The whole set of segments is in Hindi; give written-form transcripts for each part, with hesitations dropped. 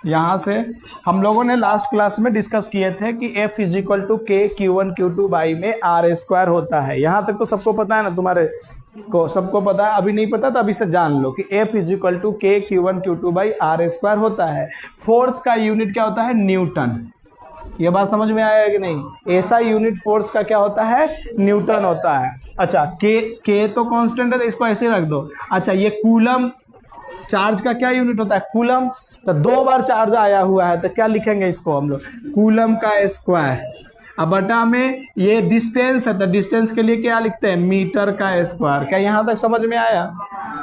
यहाँ से हम लोगों ने लास्ट क्लास में डिस्कस किए थे कि F इजिक्वल टू के Q1 Q2 बाई में R स्क्वायर होता है। यहाँ तक तो सबको पता है ना, तुम्हारे को सबको पता है। अभी नहीं पता तो अभी से जान लो कि F इजिक्वल टू के Q1 Q2 by R square होता है। फोर्स का यूनिट क्या होता है? न्यूटन। ये बात समझ में आया है कि नहीं? ऐसा यूनिट फोर्स का क्या होता है? न्यूटन होता है। अच्छा, के तो कांस्टेंट है तो इसको ऐसे रख दो। अच्छा, ये कूलम चार्ज का क्या यूनिट होता है? कूलम। तो 2 बार चार्ज आया हुआ है तो क्या लिखेंगे इसको हम लोग? कूलम का स्क्वायर। अब बटा में ये डिस्टेंस है तो डिस्टेंस के लिए क्या लिखते हैं? मीटर का स्क्वायर। क्या यहाँ तक समझ में आया?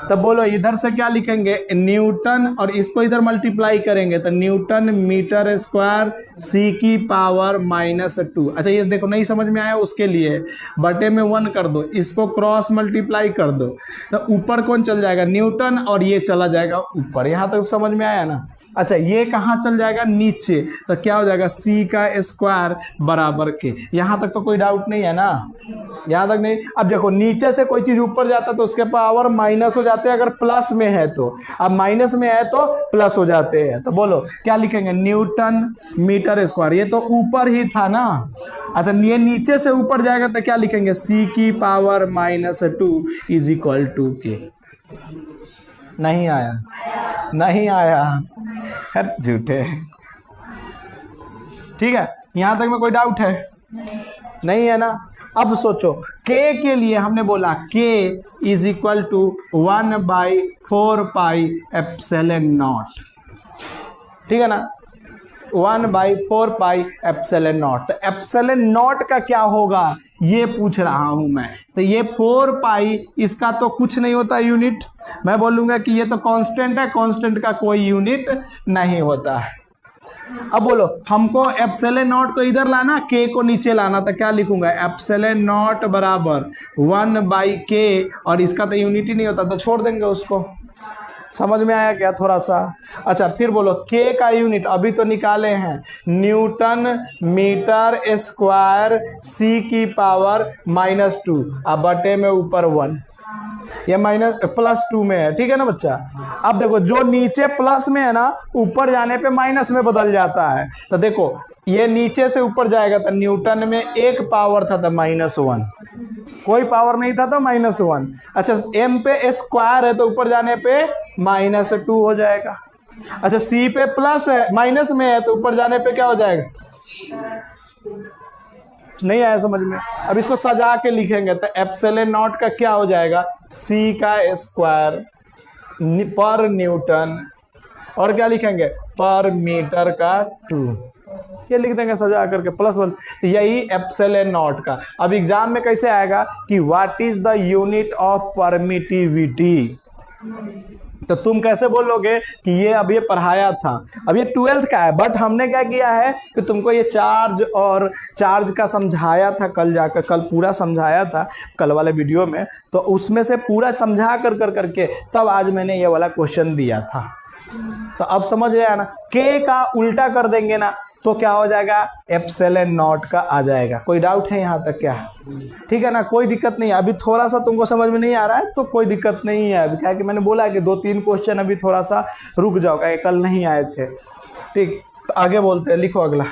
तो बोलो इधर से क्या लिखेंगे? न्यूटन, और इसको इधर मल्टीप्लाई करेंगे तो न्यूटन मीटर स्क्वायर सी की पावर -2। अच्छा, ये देखो नहीं समझ में आया, उसके लिए बटे में 1 कर दो, इसको क्रॉस मल्टीप्लाई कर दो तो ऊपर कौन चल जाएगा? न्यूटन, और ये चला जाएगा ऊपर। यहाँ तक समझ में आया ना? अच्छा, ये कहाँ चल जाएगा? नीचे। तो क्या हो जाएगा? सी का स्क्वायर बराबर के। यहाँ तक तो कोई डाउट नहीं है ना? यहाँ तक नहीं। अब देखो नीचे से कोई चीज ऊपर जाता है तो उसके पावर माइनस हो जाते हैं, अगर प्लस में है तो। अब माइनस में है तो प्लस हो जाते हैं। तो बोलो क्या लिखेंगे? Newton metre square. ये तो ऊपर ही था ना। अच्छा, ये नीचे से ऊपर जाएगा तो क्या लिखेंगे? सी की पावर -2 इज इक्वल टू के। नहीं आया? नहीं आया है, झूठे। ठीक है, यहां तक में कोई डाउट है? नहीं है ना? अब सोचो, k के लिए हमने बोला k इज इक्वल टू 1/4πε0। ठीक है ना? 1/4πε0। तो ε0 का क्या होगा ये पूछ रहा हूं मैं। तो ये 4π, इसका तो कुछ नहीं होता यूनिट। मैं बोलूंगा कि ये तो कांस्टेंट है, कांस्टेंट का कोई यूनिट नहीं होता है। अब बोलो हमको ε0 को इधर लाना, k को नीचे लाना, तो क्या लिखूंगा? ε0 बराबर 1/k, और इसका तो यूनिट ही नहीं होता तो छोड़ देंगे उसको। समझ में आया क्या थोड़ा सा? अच्छा, फिर बोलो k का यूनिट अभी तो निकाले हैं, न्यूटन मीटर स्क्वायर सी की पावर -2, अब बटे में ऊपर 1, ये +2 में है। ठीक है ना बच्चा? अब देखो जो नीचे प्लस में है ना, ऊपर जाने पे माइनस में बदल जाता है। तो देखो ये नीचे से ऊपर जाएगा तो न्यूटन में एक पावर था तो -1, कोई पावर नहीं था तो -1। अच्छा, m पे स्क्वायर है तो ऊपर जाने पे -2 हो जाएगा। अच्छा, c पे प्लस है, माइनस में है तो ऊपर जाने पे क्या हो जाएगा? नहीं आया समझ में? अब इसको सजा के लिखेंगे तो ε0 का क्या हो जाएगा? सी का स्क्वायर पर न्यूटन, और क्या लिखेंगे? पर मीटर का 2। ये लिख देंगे सजा करके +1। यही ε0 का। अब एग्जाम में कैसे आएगा कि what is the unit of permittivity? तो तुम कैसे बोलोगे कि ये अब ये पढ़ाया था, अब ये 12th का है, बट हमने क्या किया है कि तुमको ये चार्ज और चार्ज का समझाया था कल जाकर, कल पूरा समझाया था कल वाले वीडियो में, तो उसमें से पूरा समझा कर करके तब आज मैंने ये वाला क्वेश्चन दिया था। तो अब समझ गया ना? k का उल्टा कर देंगे ना तो क्या हो जाएगा? ε0 का आ जाएगा। कोई डाउट है यहाँ तक क्या? ठीक है ना? कोई दिक्कत नहीं है। अभी थोड़ा सा तुमको समझ में नहीं आ रहा है तो कोई दिक्कत नहीं है। अभी क्या कि मैंने बोला कि 2-3 क्वेश्चन अभी थोड़ा सा रुक जाओ, क्या कल नहीं आए थे। ठीक, तो आगे बोलते हैं, लिखो अगला।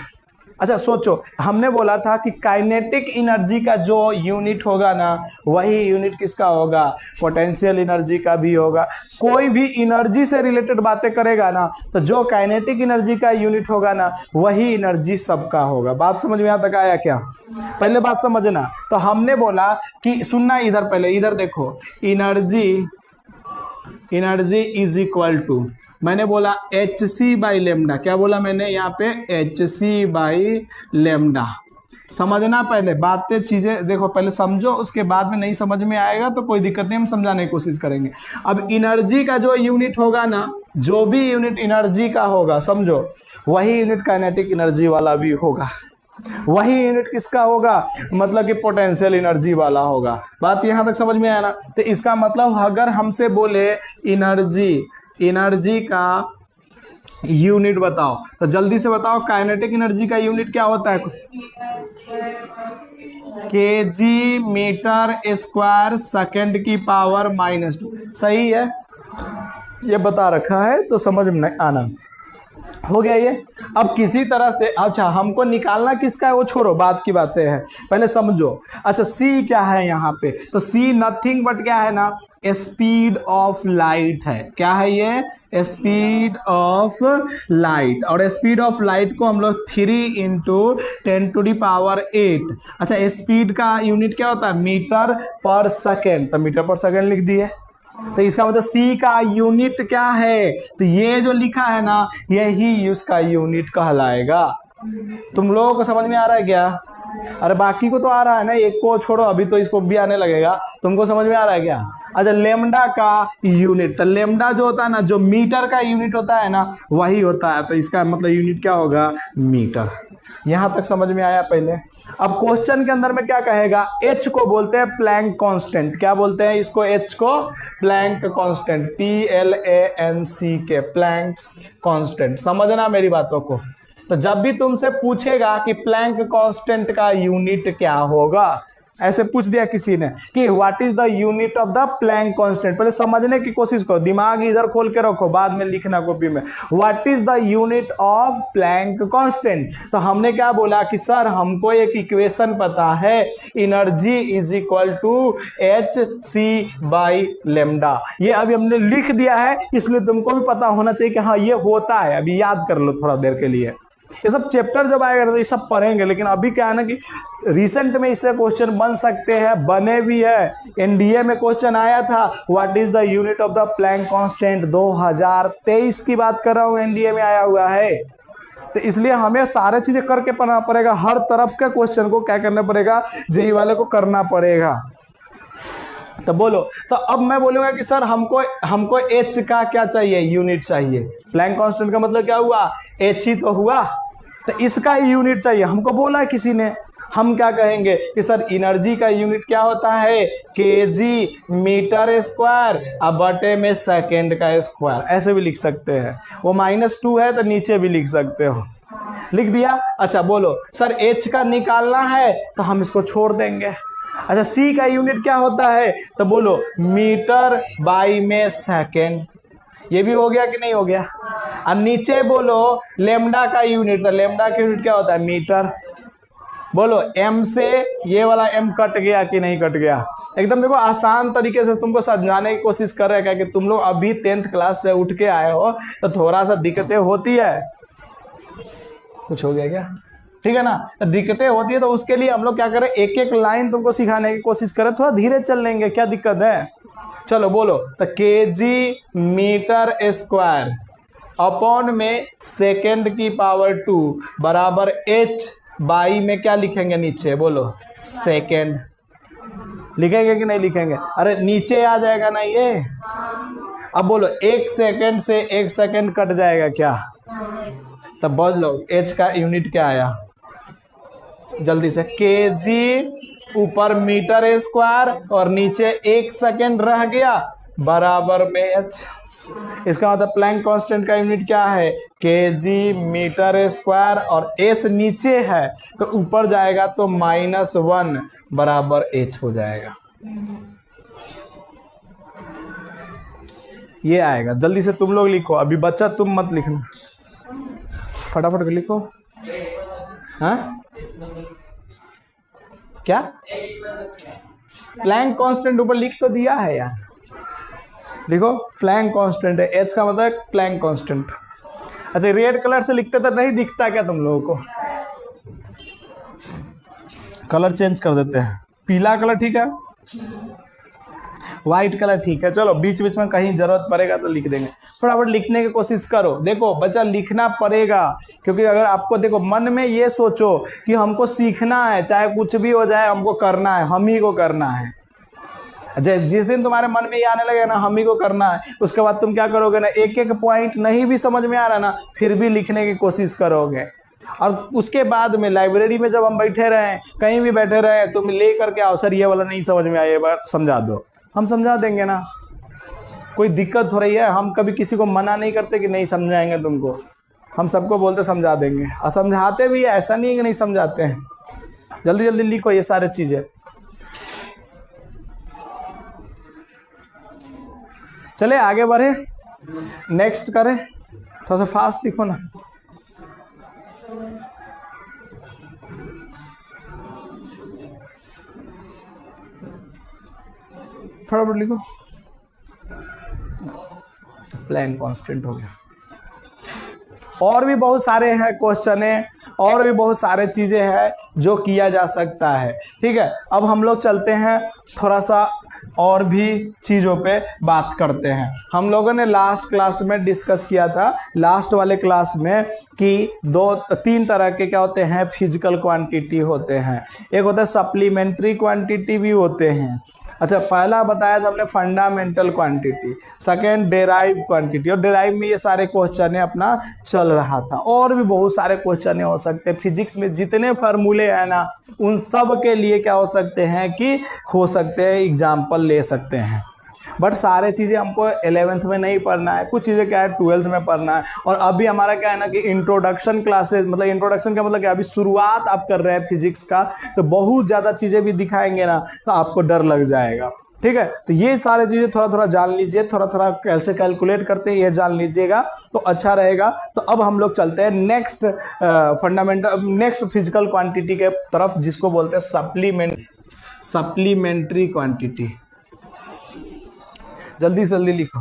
अच्छा सोचो, हमने बोला था कि काइनेटिक एनर्जी का जो यूनिट होगा ना, वही यूनिट किसका होगा? पोटेंशियल एनर्जी का भी होगा। कोई भी एनर्जी से रिलेटेड बातें करेगा ना तो जो काइनेटिक एनर्जी का यूनिट होगा ना, वही एनर्जी सबका होगा। बात समझ में यहाँ तक आया क्या? पहले बात समझना। तो हमने बोला कि सुनना इधर, पहले इधर देखो, एनर्जी इज इक्वल टू, मैंने बोला hc/λ। क्या बोला मैंने यहाँ पे? hc/λ। समझना पहले बातें, चीजें देखो, पहले समझो, उसके बाद में नहीं समझ में आएगा तो कोई दिक्कत नहीं, हम समझाने की कोशिश करेंगे। अब एनर्जी का जो यूनिट होगा ना, जो भी यूनिट एनर्जी का होगा, समझो वही यूनिट काइनेटिक एनर्जी वाला भी होगा। वही यूनिट किसका होगा? मतलब कि पोटेंशियल एनर्जी वाला होगा। बात यहाँ तक समझ में आया ना? तो इसका मतलब अगर हमसे बोले एनर्जी का यूनिट बताओ तो जल्दी से बताओ, काइनेटिक एनर्जी का यूनिट क्या होता है? kg मीटर स्क्वायर सेकंड की पावर -2। सही है, ये बता रखा है तो समझ में आना। हो गया ये। अब किसी तरह से, अच्छा हमको निकालना किसका है वो छोड़ो, बात की बातें हैं, पहले समझो। अच्छा सी क्या है यहाँ पे, तो सी नथिंग बट क्या है ना, स्पीड ऑफ लाइट है। क्या है ये, स्पीड ऑफ लाइट। और स्पीड ऑफ लाइट को हम लोग 3 × 10⁸ अच्छा स्पीड का यूनिट क्या होता है, मीटर पर सेकेंड, तो मीटर पर सेकेंड लिख दिए। तो इसका मतलब सी का यूनिट क्या है, तो ये जो लिखा है ना यही उसका यूनिट कहलाएगा। तुम लोगों को समझ में आ रहा है क्या? अरे बाकी को तो आ रहा है ना, एक को छोड़ो, अभी तो इसको भी आने लगेगा। तुमको समझ में आ रहा है क्या? अच्छा लेमडा का यूनिट, तो लेमडा जो होता है ना, जो मीटर का यूनिट होता है ना वही होता है, तो इसका मतलब यूनिट क्या होगा, मीटर। यहां तक समझ में आया पहले। अब क्वेश्चन के अंदर में क्या कहेगा, एच को बोलते हैं प्लैंक कांस्टेंट। क्या बोलते हैं इसको, एच को Planck constant, PLANC Planck constant. समझना मेरी बातों को। तो जब भी तुमसे पूछेगा कि प्लैंक कांस्टेंट का यूनिट क्या होगा, ऐसे पूछ दिया किसी ने कि what is the unit of the plank constant, पहले समझने की कोशिश करो, दिमाग इधर खोल के रखो, बाद में लिखना कॉपी में। What is the unit of Planck constant, तो हमने क्या बोला कि सर हमको एक इक्वेशन पता है, energy is equal to hc/λ। ये अभी हमने लिख दिया है, इसलिए तुमको भी पता होना चाहिए कि हाँ ये होता है। अभी याद कर लो थोड़ा देर के लिए, ये सब चैप्टर जब आएगा तो ये सब पढ़ेंगे। लेकिन अभी क्या है ना कि रिसेंट में इससे क्वेश्चन बन सकते हैं, बने भी है। एनडीए में क्वेश्चन आया था, what is the unit of the plank constant, 2023 की बात कर रहा हूँ, एनडीए में आया हुआ है। तो इसलिए हमें सारे चीजें करके पढ़ना पड़ेगा, हर तरफ के क्वेश्चन को क्या करना पड़ेगा, जेई वाले को करना पड़ेगा। तो बोलो, तो अब मैं बोलूंगा कि सर हमको एच का क्या चाहिए, यूनिट चाहिए। प्लैंक कांस्टेंट का मतलब क्या हुआ, एच ही तो हुआ, तो इसका यूनिट चाहिए। हमको बोला है किसी ने, हम क्या कहेंगे कि सर एनर्जी का यूनिट क्या होता है, केजी मीटर स्क्वायर, अब बटे में सेकेंड का स्क्वायर, ऐसे भी लिख सकते हैं। वो -2 है तो नीचे भी लिख सकते हो, लिख दिया। अच्छा बोलो सर एच का निकालना है, तो हम इसको छोड़ देंगे। अच्छा सी का यूनिट क्या होता है, तो बोलो मीटर बाई में सेकेंड, ये भी हो गया कि नहीं हो गया। अब नीचे बोलो लेमडा का यूनिट, तो लेमडा का यूनिट क्या होता है, मीटर। बोलो एम से ये वाला एम कट गया कि नहीं कट गया। एकदम देखो आसान तरीके से तुमको समझाने की कोशिश कर रहे हैं, कि तुम लोग अभी 10th क्लास से उठ के आए हो, तो थोड़ा सा दिक्कतें होती है। कुछ हो गया क्या, ठीक है ना, तो दिक्कतें होती है, तो उसके लिए हम लोग क्या करें, एक एक लाइन तुमको सिखाने की कोशिश करें, थोड़ा धीरे चल लेंगे, क्या दिक्कत है। चलो बोलो, तो केजी मीटर स्क्वायर अपॉन में सेकेंड की पावर 2 बराबर एच बाई में क्या लिखेंगे नीचे, बोलो सेकेंड। लिखेंगे कि नहीं लिखेंगे, अरे नीचे आ जाएगा ना ये। अब बोलो 1 सेकेंड से 1 सेकेंड कट जाएगा क्या, तब बोल लो एच का यूनिट क्या आया जल्दी से, केजी ऊपर मीटर स्क्वायर और नीचे 1 सेकेंड रह गया बराबर में एच। इसका मतलब प्लैंक कांस्टेंट का यूनिट क्या है, केजी मीटर स्क्वायर, और एस नीचे है तो ऊपर जाएगा तो -1 बराबर एच हो जाएगा। ये आएगा। जल्दी से तुम लोग लिखो, अभी बच्चा तुम मत लिखना, फटाफट कर लिखो। हाँ क्या, प्लैंक कांस्टेंट ऊपर लिख तो दिया है यार, देखो प्लैंक कांस्टेंट है, एच का मतलब प्लैंक कांस्टेंट। अच्छा रेड कलर से लिखते तो नहीं दिखता क्या तुम लोगों को, कलर चेंज कर देते हैं, पीला कलर ठीक है, व्हाइट कलर ठीक है। चलो बीच बीच में कहीं जरूरत पड़ेगा तो लिख देंगे, फटाफट लिखने की कोशिश करो। देखो बच्चा लिखना पड़ेगा, क्योंकि अगर आपको देखो मन में ये सोचो कि हमको सीखना है, चाहे कुछ भी हो जाए हमको करना है, हम ही को करना है। जिस दिन तुम्हारे मन में ये आने लगे ना हम ही को करना है, उसके बाद तुम क्या करोगे ना, एक एक पॉइंट नहीं भी समझ में आ रहा ना फिर भी लिखने की कोशिश करोगे। और उसके बाद में लाइब्रेरी में जब हम बैठे रहें, कहीं भी बैठे रहें, तुम ले करके आओ, सर ये वाला नहीं समझ में आया, एक बार समझा दो, हम समझा देंगे ना। कोई दिक्कत हो रही है, हम कभी किसी को मना नहीं करते कि नहीं समझाएंगे तुमको, हम सबको बोलते समझा देंगे, और समझाते भी, ऐसा नहीं है कि नहीं समझाते हैं। जल्दी जल्दी लिखो ये सारे चीज़ें। चले आगे बढ़े, नेक्स्ट करें, थोड़ा सा फास्ट लिखो ना। फटाफट लिखो, प्लेन कांस्टेंट हो गया। और भी बहुत सारे हैं क्वेश्चन है, और भी बहुत सारे चीजें हैं जो किया जा सकता है। ठीक है, अब हम लोग चलते हैं थोड़ा सा और भी चीज़ों पे बात करते हैं। हम लोगों ने लास्ट क्लास में डिस्कस किया था, लास्ट वाले क्लास में, कि तीन तरह के क्या होते हैं, फिजिकल क्वांटिटी होते हैं। एक होता है सप्लीमेंट्री क्वांटिटी भी होते हैं। अच्छा, पहला बताया था हमने fundamental quantity, second derive quantity, और डेराइव में ये सारे क्वेश्चन अपना चल रहा था। और भी बहुत सारे क्वेश्चन हो सकते हैं फिजिक्स में, जितने फार्मूले हैं ना उन सब के लिए क्या हो सकते हैं कि हो सकते हैं एग्जाम्पल ले सकते हैं। बट सारे चीज़ें हमको 11th में नहीं पढ़ना है, कुछ चीज़ें क्या है 12th में पढ़ना है। और अभी हमारा क्या है ना कि इंट्रोडक्शन क्लासेस, मतलब इंट्रोडक्शन का मतलब क्या, अभी शुरुआत आप कर रहे हैं फिजिक्स का, तो बहुत ज़्यादा चीज़ें भी दिखाएंगे ना तो आपको डर लग जाएगा। ठीक है, तो ये सारे चीज़ें थोड़ा थोड़ा जान लीजिए, थोड़ा थोड़ा कैसे कैलकुलेट करते हैं ये जान लीजिएगा तो अच्छा रहेगा। तो अब हम लोग चलते हैं नेक्स्ट नेक्स्ट फिजिकल क्वांटिटी के तरफ, जिसको बोलते हैं सप्लीमेंट्री क्वांटिटी। जल्दी जल्दी लिखो,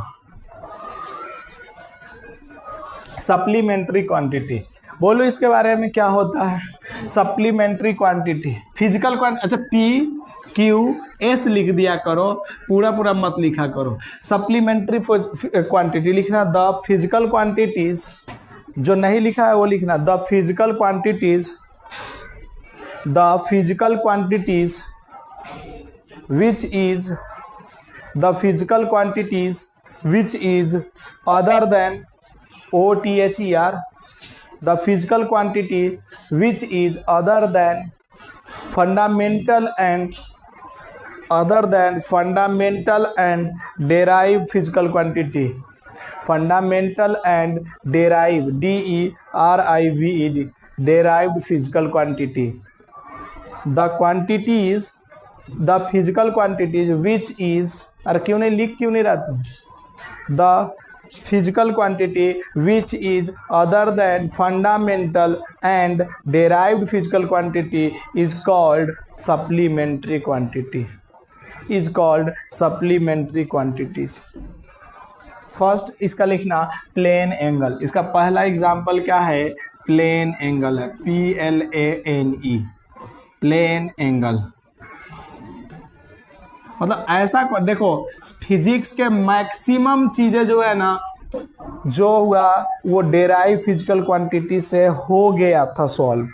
सप्लीमेंट्री क्वांटिटी। बोलो इसके बारे में क्या होता है सप्लीमेंट्री क्वांटिटी, फिजिकल क्वांटिटी। अच्छा, पी क्यू एस लिख दिया करो, पूरा पूरा मत लिखा करो। सप्लीमेंट्री क्वांटिटी लिखना, द फिजिकल क्वांटिटीज, जो नहीं लिखा है वो लिखना, the physical quantities the physical quantities which is other than OTHER, the physical quantity which is other than fundamental and derived physical quantity, fundamental and derived, DERIVED, derived physical quantity, the physical quantities which is, अरे क्यों नहीं लिख क्यों नहीं रहा तुम, the physical quantity which is other than fundamental and derived physical quantity is called supplementary quantities. First इसका लिखना प्लेन एंगल, इसका पहला एग्जाम्पल क्या है, प्लेन एंगल है, PLANE, प्लेन एंगल। मतलब ऐसा देखो, फिजिक्स के मैक्सिमम चीज़ें जो है ना, जो हुआ वो डेराइव फिजिकल क्वांटिटी से हो गया था सॉल्व।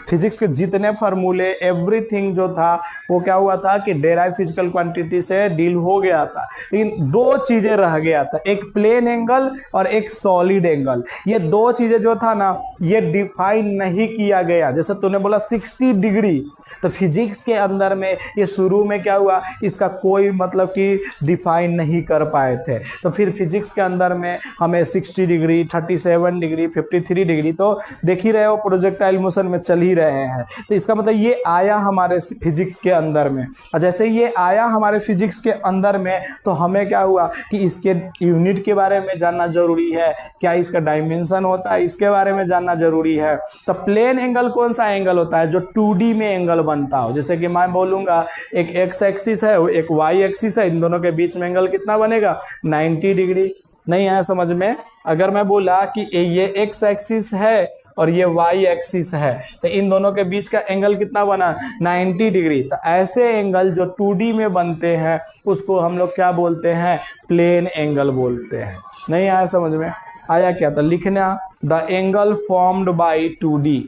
फिजिक्स के जितने फार्मूले एवरीथिंग जो था वो क्या हुआ था कि डेराइव फिजिकल क्वांटिटी से डील हो गया था। लेकिन दो चीज़ें रह गया था, एक प्लेन एंगल और एक सॉलिड एंगल। ये दो चीज़ें जो था ना ये डिफाइन नहीं किया गया। जैसे तूने बोला 60 डिग्री, तो फिजिक्स के अंदर में ये शुरू में क्या हुआ, इसका कोई मतलब कि डिफाइन नहीं कर पाए थे। तो फिर फिजिक्स के अंदर में हमें 60 डिग्री, 37 डिग्री, 53 डिग्री, तो देख ही रहे हो प्रोजेक्टाइल मोशन में चल ही रहे हैं। तो इसका मतलब ये आया हमारे फिजिक्स के अंदर में, और जैसे ये आया हमारे फिजिक्स के अंदर में तो हमें क्या हुआ कि इसके यूनिट के बारे में जानना जरूरी है, क्या इसका डायमेंशन होता है इसके बारे में जानना जरूरी है। तो प्लेन एंगल कौन सा एंगल होता है, जो 2D में एंगल बनता हो। जैसे कि मैं बोलूंगा एक एक्स एक्सिस है, एक वाई एक्सिस है, इन दोनों के बीच में एंगल कितना बनेगा, 90 डिग्री। नहीं आया समझ में? अगर मैं बोला कि ये एक्स एक्सिस है और ये वाई एक्सिस है, तो इन दोनों के बीच का एंगल कितना बना, 90 डिग्री। तो ऐसे एंगल जो 2D में बनते हैं उसको हम लोग क्या बोलते हैं, प्लेन एंगल बोलते हैं। नहीं आया समझ में? आया क्या? तो लिखना, the angle formed by 2D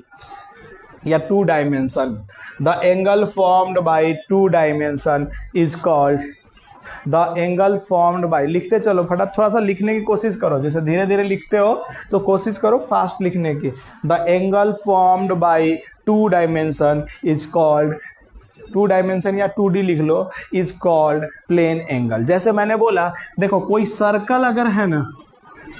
या 2 dimension, the angle formed by 2 dimension is called, the angle formed by, लिखते चलो फटाफट, थोड़ा सा लिखने की कोशिश करो, जैसे धीरे धीरे लिखते हो तो कोशिश करो फास्ट लिखने की। The angle formed by 2 dimension is called, 2 dimension या 2D लिख लो, इज कॉल्ड प्लेन एंगल। जैसे मैंने बोला, देखो कोई सर्कल अगर है ना,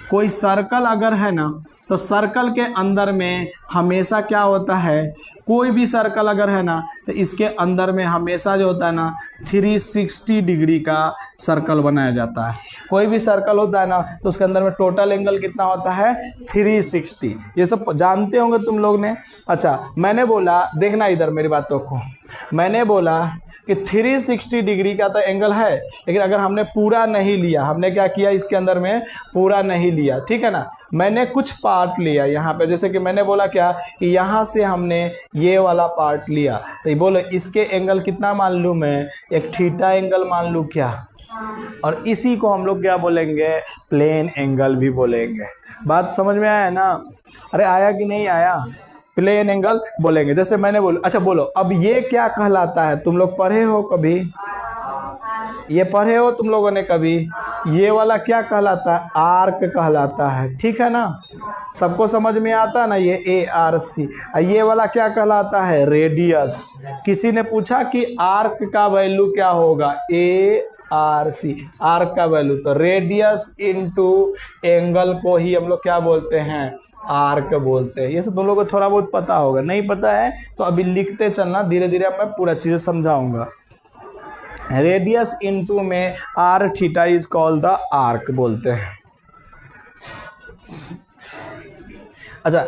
कोई सर्कल अगर है ना, तो सर्कल के अंदर में हमेशा क्या होता है, कोई भी सर्कल अगर है ना, तो इसके अंदर में हमेशा जो होता है ना 360 डिग्री का सर्कल बनाया जाता है। कोई भी सर्कल होता है ना, तो उसके अंदर में टोटल एंगल कितना होता है 360। ये सब जानते होंगे तुम लोग ने। अच्छा, मैंने बोला, देखना इधर मेरी बातों को, मैंने बोला कि 360 डिग्री का तो एंगल है, लेकिन अगर हमने पूरा नहीं लिया, हमने क्या किया इसके अंदर में पूरा नहीं लिया, ठीक है ना, मैंने कुछ पार्ट लिया यहाँ पे। जैसे कि मैंने बोला क्या कि यहाँ से हमने ये वाला पार्ट लिया, तो ये बोलो इसके एंगल कितना मान लूँ मैं, एक थीटा एंगल मान लूँ क्या, और इसी को हम लोग क्या बोलेंगे, प्लेन एंगल भी बोलेंगे। बात समझ में आया ना? अरे आया कि नहीं आया? प्लेन एंगल बोलेंगे। जैसे मैंने बोला, अच्छा बोलो अब ये क्या कहलाता है, तुम लोग पढ़े हो कभी, ये पढ़े हो तुम लोगों ने कभी, ये वाला क्या कहलाता है, आर्क कहलाता है, ठीक है ना, सबको समझ में आता है ना, ये ARC। ये वाला क्या कहलाता है, रेडियस। किसी ने पूछा कि आर्क का वैल्यू क्या होगा, ARC, आर्क का वैल्यू, तो रेडियस इनटू एंगल को ही हम लोग क्या बोलते हैं, आर्क बोलते हैं। ये सब तुम लोगों को थोड़ा बहुत पता होगा, नहीं पता है तो अभी लिखते चलना, धीरे धीरे मैं पूरा चीज़ समझाऊंगा। रेडियस इनटू में R theta is called the arc बोलते हैं। अच्छा,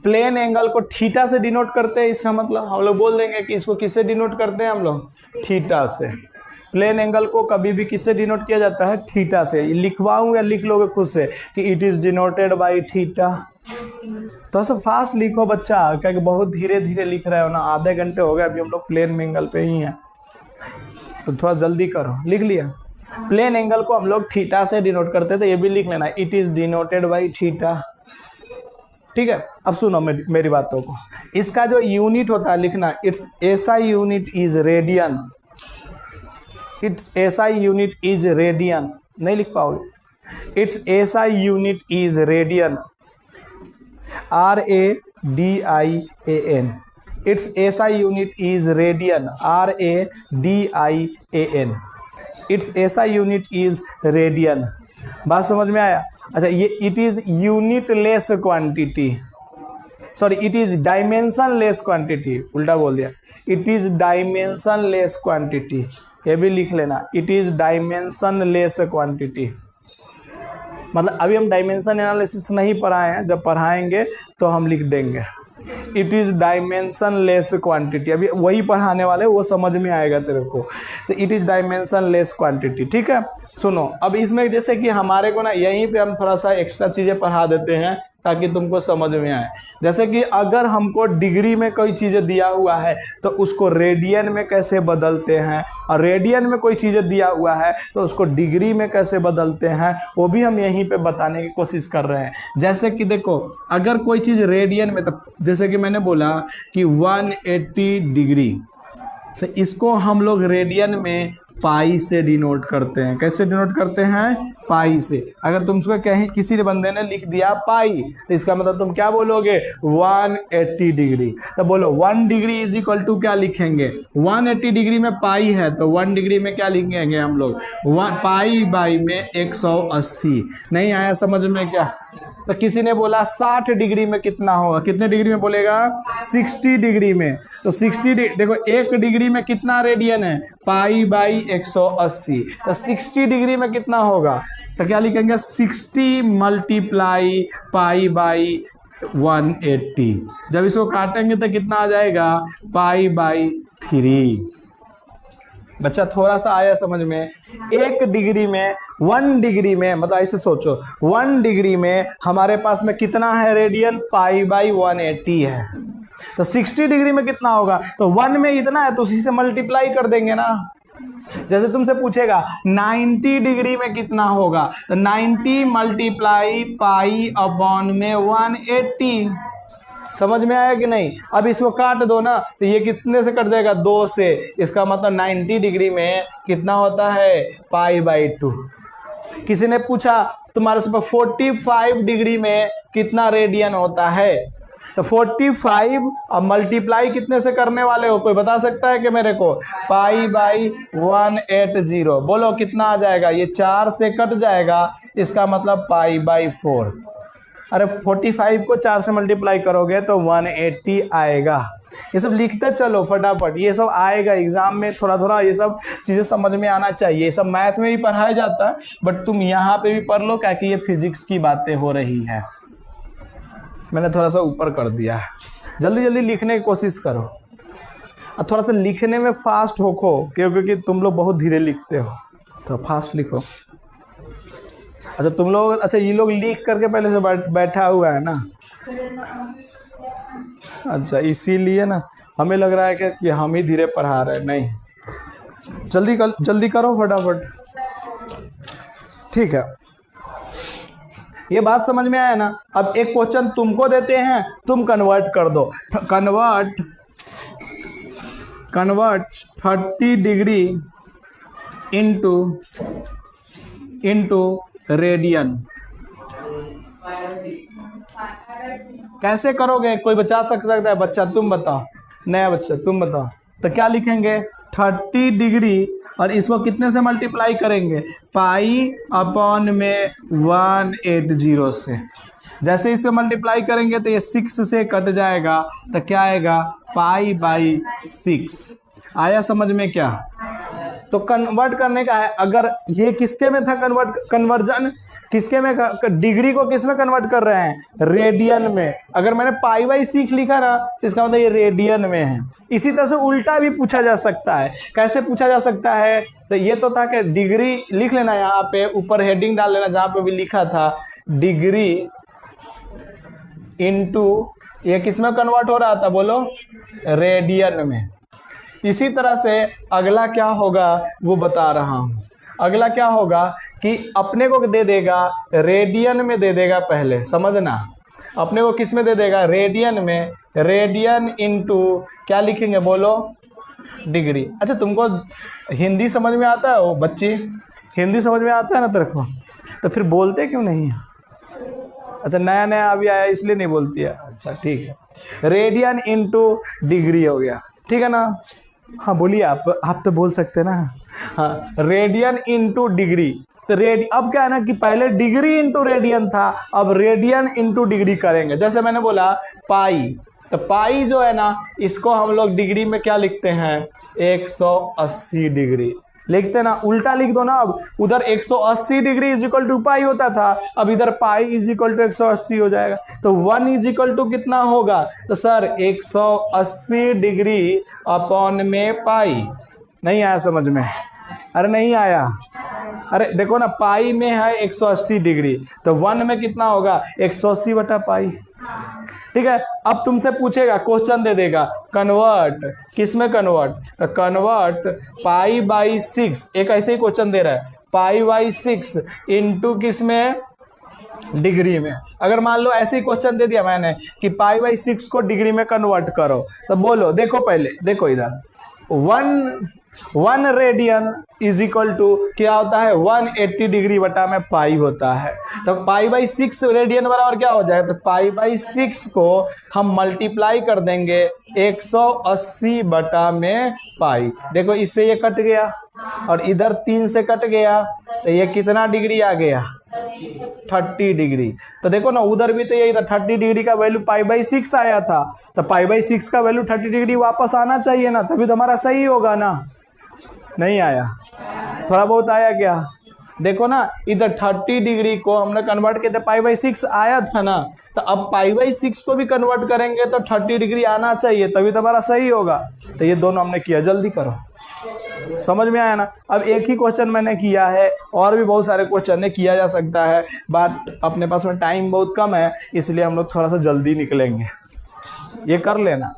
प्लेन एंगल को थीटा से डिनोट करते हैं, इसका मतलब हम लोग बोल देंगे कि इसको किससे डिनोट करते हैं हम लोग, थीटा से। प्लेन एंगल को कभी भी किससे डिनोट किया जाता है, थीटा से। लिखवाऊँ या लिख लोगे खुद से कि it is denoted by theta? तो सब फास्ट लिखो बच्चा, क्योंकि बहुत धीरे धीरे लिख रहे हो ना, आधे घंटे हो गए अभी हम लोग प्लेन एंगल पे ही हैं, तो थोड़ा जल्दी करो। लिख लिया? प्लेन एंगल को हम लोग थीटा से डिनोट करते थे, ये भी लिख लेना, it is denoted by theta, ठीक है। अब सुनो मेरी बातों को, इसका जो यूनिट होता है लिखना, it's SI unit is radian, it's SI unit is radian, नहीं लिख पाओगे, it's SI unit is radian, RADIAN, it's SI unit is radian, RADIAN, it's SI unit is radian. बात समझ में आया? अच्छा, ये it is unit less quantity, sorry it is dimension less quantity, उल्टा बोल दिया, it is dimension less quantity, ये भी लिख लेना, it is dimension less quantity. मतलब अभी हम डायमेंशन एनालिसिस नहीं पढ़ाए हैं, जब पढ़ाएंगे तो हम लिख देंगे it is dimension less quantity, अभी वही पढ़ाने वाले, वो समझ में आएगा तेरे को। तो it is dimension less quantity, ठीक है। सुनो, अब इसमें जैसे कि हमारे को ना यहीं पे हम थोड़ा सा एक्स्ट्रा चीज़ें पढ़ा देते हैं ताकि तुमको समझ में आए। जैसे कि अगर हमको डिग्री में कोई चीज़ें दिया हुआ है तो उसको रेडियन में कैसे बदलते हैं, और रेडियन में कोई चीज़ें दिया हुआ है तो उसको डिग्री में कैसे बदलते हैं, वो भी हम यहीं पे बताने की कोशिश कर रहे हैं। जैसे कि देखो, अगर कोई चीज़ रेडियन में, तो जैसे कि मैंने बोला कि 180 डिग्री, तो इसको हम लोग रेडियन में पाई से डिनोट करते हैं। कैसे डिनोट करते हैं? पाई से। अगर तुमको कहीं किसी बंदे ने लिख दिया पाई, तो इसका मतलब तुम क्या बोलोगे, 180 डिग्री। तो बोलो 1 डिग्री इज इक्वल टू क्या लिखेंगे, 180 डिग्री में पाई है तो 1 डिग्री में क्या लिखेंगे हम लोग, पाई बाई में 180। नहीं आया समझ में क्या? तो किसी ने बोला 60 डिग्री में कितना होगा, कितने डिग्री में बोलेगा, 60 डिग्री में। तो 60 देखो 1 डिग्री में कितना रेडियन है, पाई बाई 180, तो 60 डिग्री में कितना होगा, तो क्या लिखेंगे, 60 मल्टीप्लाई पाई बाई 180। जब इसको काटेंगे तो कितना आ जाएगा, पाई बाई 3। बच्चा थोड़ा सा आया समझ में? 1 डिग्री में, 1 डिग्री में, मतलब ऐसे सोचो 1 डिग्री में हमारे पास में कितना है रेडियन, पाई बाई 180 है। तो 60 डिग्री में कितना होगा, तो 1 में इतना है तो उसी से मल्टीप्लाई कर देंगे ना। जैसे तुमसे पूछेगा 90 डिग्री में कितना होगा, तो 90 मल्टीप्लाई पाई अपॉन में 180। समझ में आया कि नहीं? अब इसको काट दो ना, तो ये कितने से कट जाएगा, 2 से। इसका मतलब 90 डिग्री में कितना होता है, पाई बाई 2। किसी ने पूछा तुम्हारे से 45 डिग्री में कितना रेडियन होता है, तो 45 अब मल्टीप्लाई कितने से करने वाले हो, कोई बता सकता है कि मेरे को? Pi by 180। बोलो कितना आ जाएगा? ये 4 से कट जाएगा, इसका मतलब पाई बाई 4। अरे 45 को 4 से मल्टीप्लाई करोगे तो 180 आएगा। ये सब लिखते चलो फटाफट, ये सब आएगा एग्जाम में। थोड़ा थोड़ा ये सब चीज़ें समझ में आना चाहिए। ये सब मैथ में भी पढ़ाया जाता है, बट तुम यहाँ पे भी पढ़ लो, क्या कि ये फिजिक्स की बातें हो रही है। मैंने थोड़ा सा ऊपर कर दिया है। जल्दी जल्दी लिखने की कोशिश करो और थोड़ा सा लिखने में फास्ट होखो, क्योंकि तुम लोग बहुत धीरे लिखते हो, तो फास्ट लिखो। अच्छा तुम लोग, अच्छा ये लोग लिख करके पहले से बैठा हुआ है ना? अच्छा इसीलिए ना हमें लग रहा है कि हम ही धीरे पढ़ा रहे हैं। नहीं, जल्दी करो फटाफट। ठीक है, ये बात समझ में आया ना? अब एक क्वेश्चन तुमको देते हैं, तुम कन्वर्ट कर दो। Convert 30 degree into radian. कैसे करोगे? कोई बचा सकता है? बच्चा तुम बताओ, नया बच्चा तुम बताओ। तो क्या लिखेंगे? 30 डिग्री और इसको कितने से मल्टीप्लाई करेंगे? पाई अपॉन में 180 से। जैसे इससे मल्टीप्लाई करेंगे तो ये 6 से कट जाएगा, तो क्या आएगा? Pi by 6। आया समझ में क्या? तो कन्वर्ट करने का है। अगर ये किसके में था कन्वर्जन किसके में? डिग्री को किस में कन्वर्ट कर रहे हैं? रेडियन में। अगर मैंने पाई बाई 6 लिखा ना, तो इसका मतलब ये रेडियन में है। इसी तरह से उल्टा भी पूछा जा सकता है। कैसे पूछा जा सकता है? तो ये तो था कि डिग्री लिख लेना, यहाँ पे ऊपर हेडिंग डाल लेना जहाँ पे भी लिखा था डिग्री इंटू, ये किस में कन्वर्ट हो रहा था? बोलो, रेडियन में। इसी तरह से अगला क्या होगा वो बता रहा हूँ। अगला क्या होगा कि अपने को दे देगा रेडियन में, दे देगा पहले, समझना। अपने को किस में दे देगा? रेडियन में। रेडियन इंटू क्या लिखेंगे? बोलो, डिग्री। अच्छा तुमको हिंदी समझ में आता है? वो बच्ची हिंदी समझ में आता है ना तेरे को? तो फिर बोलते क्यों नहीं? अच्छा नया नया अभी आया इसलिए नहीं बोलती है। अच्छा ठीक है, रेडियन इंटू डिग्री हो गया, ठीक है ना? हाँ बोलिए, आप तो बोल सकते हैं ना। हाँ, रेडियन इंटू डिग्री। तो अब क्या है ना कि पहले डिग्री इंटू रेडियन था, अब रेडियन इंटू डिग्री करेंगे। जैसे मैंने बोला पाई, तो पाई जो है ना, इसको हम लोग डिग्री में क्या लिखते हैं? 180 डिग्री लिखते ना। उल्टा लिख दो ना। अब उधर 180 डिग्री इज इक्वल टू पाई होता था, अब इधर पाई इज इक्वल टू 180 हो जाएगा। तो 1 इज इक्वल टू कितना होगा? तो सर 180 डिग्री अपॉन में पाई। नहीं आया समझ में? अरे नहीं आया? अरे देखो ना, पाई में है 180 डिग्री, तो 1 में कितना होगा? 180 बटा पाई। ठीक है, अब तुमसे पूछेगा, क्वेश्चन दे देगा कन्वर्ट, किस में कन्वर्ट? तो कन्वर्ट पाई बाई 6, एक ऐसे ही क्वेश्चन दे रहा है, पाई बाई 6 इंटू किस में? डिग्री में। अगर मान लो ऐसे ही क्वेश्चन दे दिया मैंने कि पाई बाई 6 को डिग्री में कन्वर्ट करो, तो बोलो, देखो पहले देखो इधर, 1 रेडियन इज इक्वल टू क्या होता है? 180 डिग्री बटा में पाई होता है। तो पाई बाई 6 रेडियन बराबर क्या हो जाएगा? तो पाई बाई 6 को हम मल्टीप्लाई कर देंगे 180 बटा में पाई। देखो इससे ये कट गया और इधर 3 से कट गया, तो ये कितना डिग्री आ गया? 30 डिग्री। तो देखो ना, उधर भी तो ये इधर 30 डिग्री का वैल्यू पाई बाई 6 आया था, तो पाई बाई 6 का वैल्यू 30 डिग्री वापस आना चाहिए ना, तभी तो हमारा सही होगा ना। नहीं आया? थोड़ा बहुत आया क्या? देखो ना, इधर 30 डिग्री को हमने कन्वर्ट किया था, पाई बाई 6 आया था ना, तो अब पाई बाई 6 को भी कन्वर्ट करेंगे तो 30 डिग्री आना चाहिए, तभी तो हमारा सही होगा। तो ये दोनों हमने किया। जल्दी करो, समझ में आया ना? अब एक ही क्वेश्चन मैंने किया है, और भी बहुत सारे क्वेश्चन ने किया जा सकता है, बट अपने पास में टाइम बहुत कम है, इसलिए हम लोग थोड़ा सा जल्दी निकलेंगे। ये कर लेना।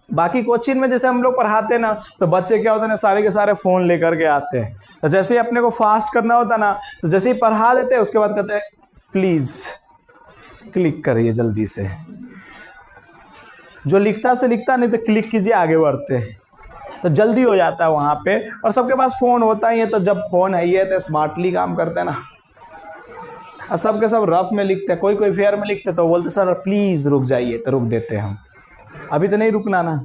बाकी कोचिंग में जैसे हम लोग पढ़ाते ना, तो बच्चे क्या होते हैं ना, सारे के सारे फ़ोन लेकर के आते हैं। तो जैसे ही अपने को फास्ट करना होता ना, तो जैसे ही पढ़ा देते हैं उसके बाद कहते हैं प्लीज़ क्लिक करिए जल्दी से। जो लिखता से लिखता, नहीं तो क्लिक कीजिए, आगे बढ़ते हैं, तो जल्दी हो जाता है वहाँ पे। और सबके पास फ़ोन होता ही है, तो जब फ़ोन है ही है तो स्मार्टली काम करते हैं ना। और सब के सब रफ में लिखते हैं, कोई कोई फेयर में लिखते तो बोलते सर प्लीज रुक जाइए, तो रुक देते हैं हम। अभी तो नहीं रुकना ना,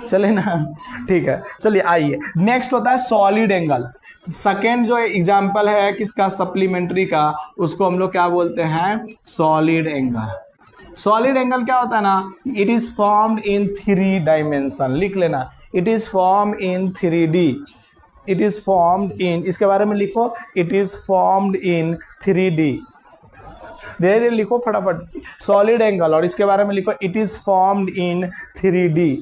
चले ना, ठीक है। चलिए आइए, नेक्स्ट होता है सॉलिड एंगल। सेकेंड जो एग्जाम्पल है किसका, सप्लीमेंट्री का, उसको हम लोग क्या बोलते हैं, सॉलिड एंगल। सॉलिड एंगल क्या होता है ना, it is formed in 3 dimension. लिख लेना, it is formed in 3D। It is formed in, इसके बारे में लिखो, it is formed in 3D। धीरे धीरे लिखो फटाफट, सॉलिड एंगल, और इसके बारे में लिखो, it is formed in 3D,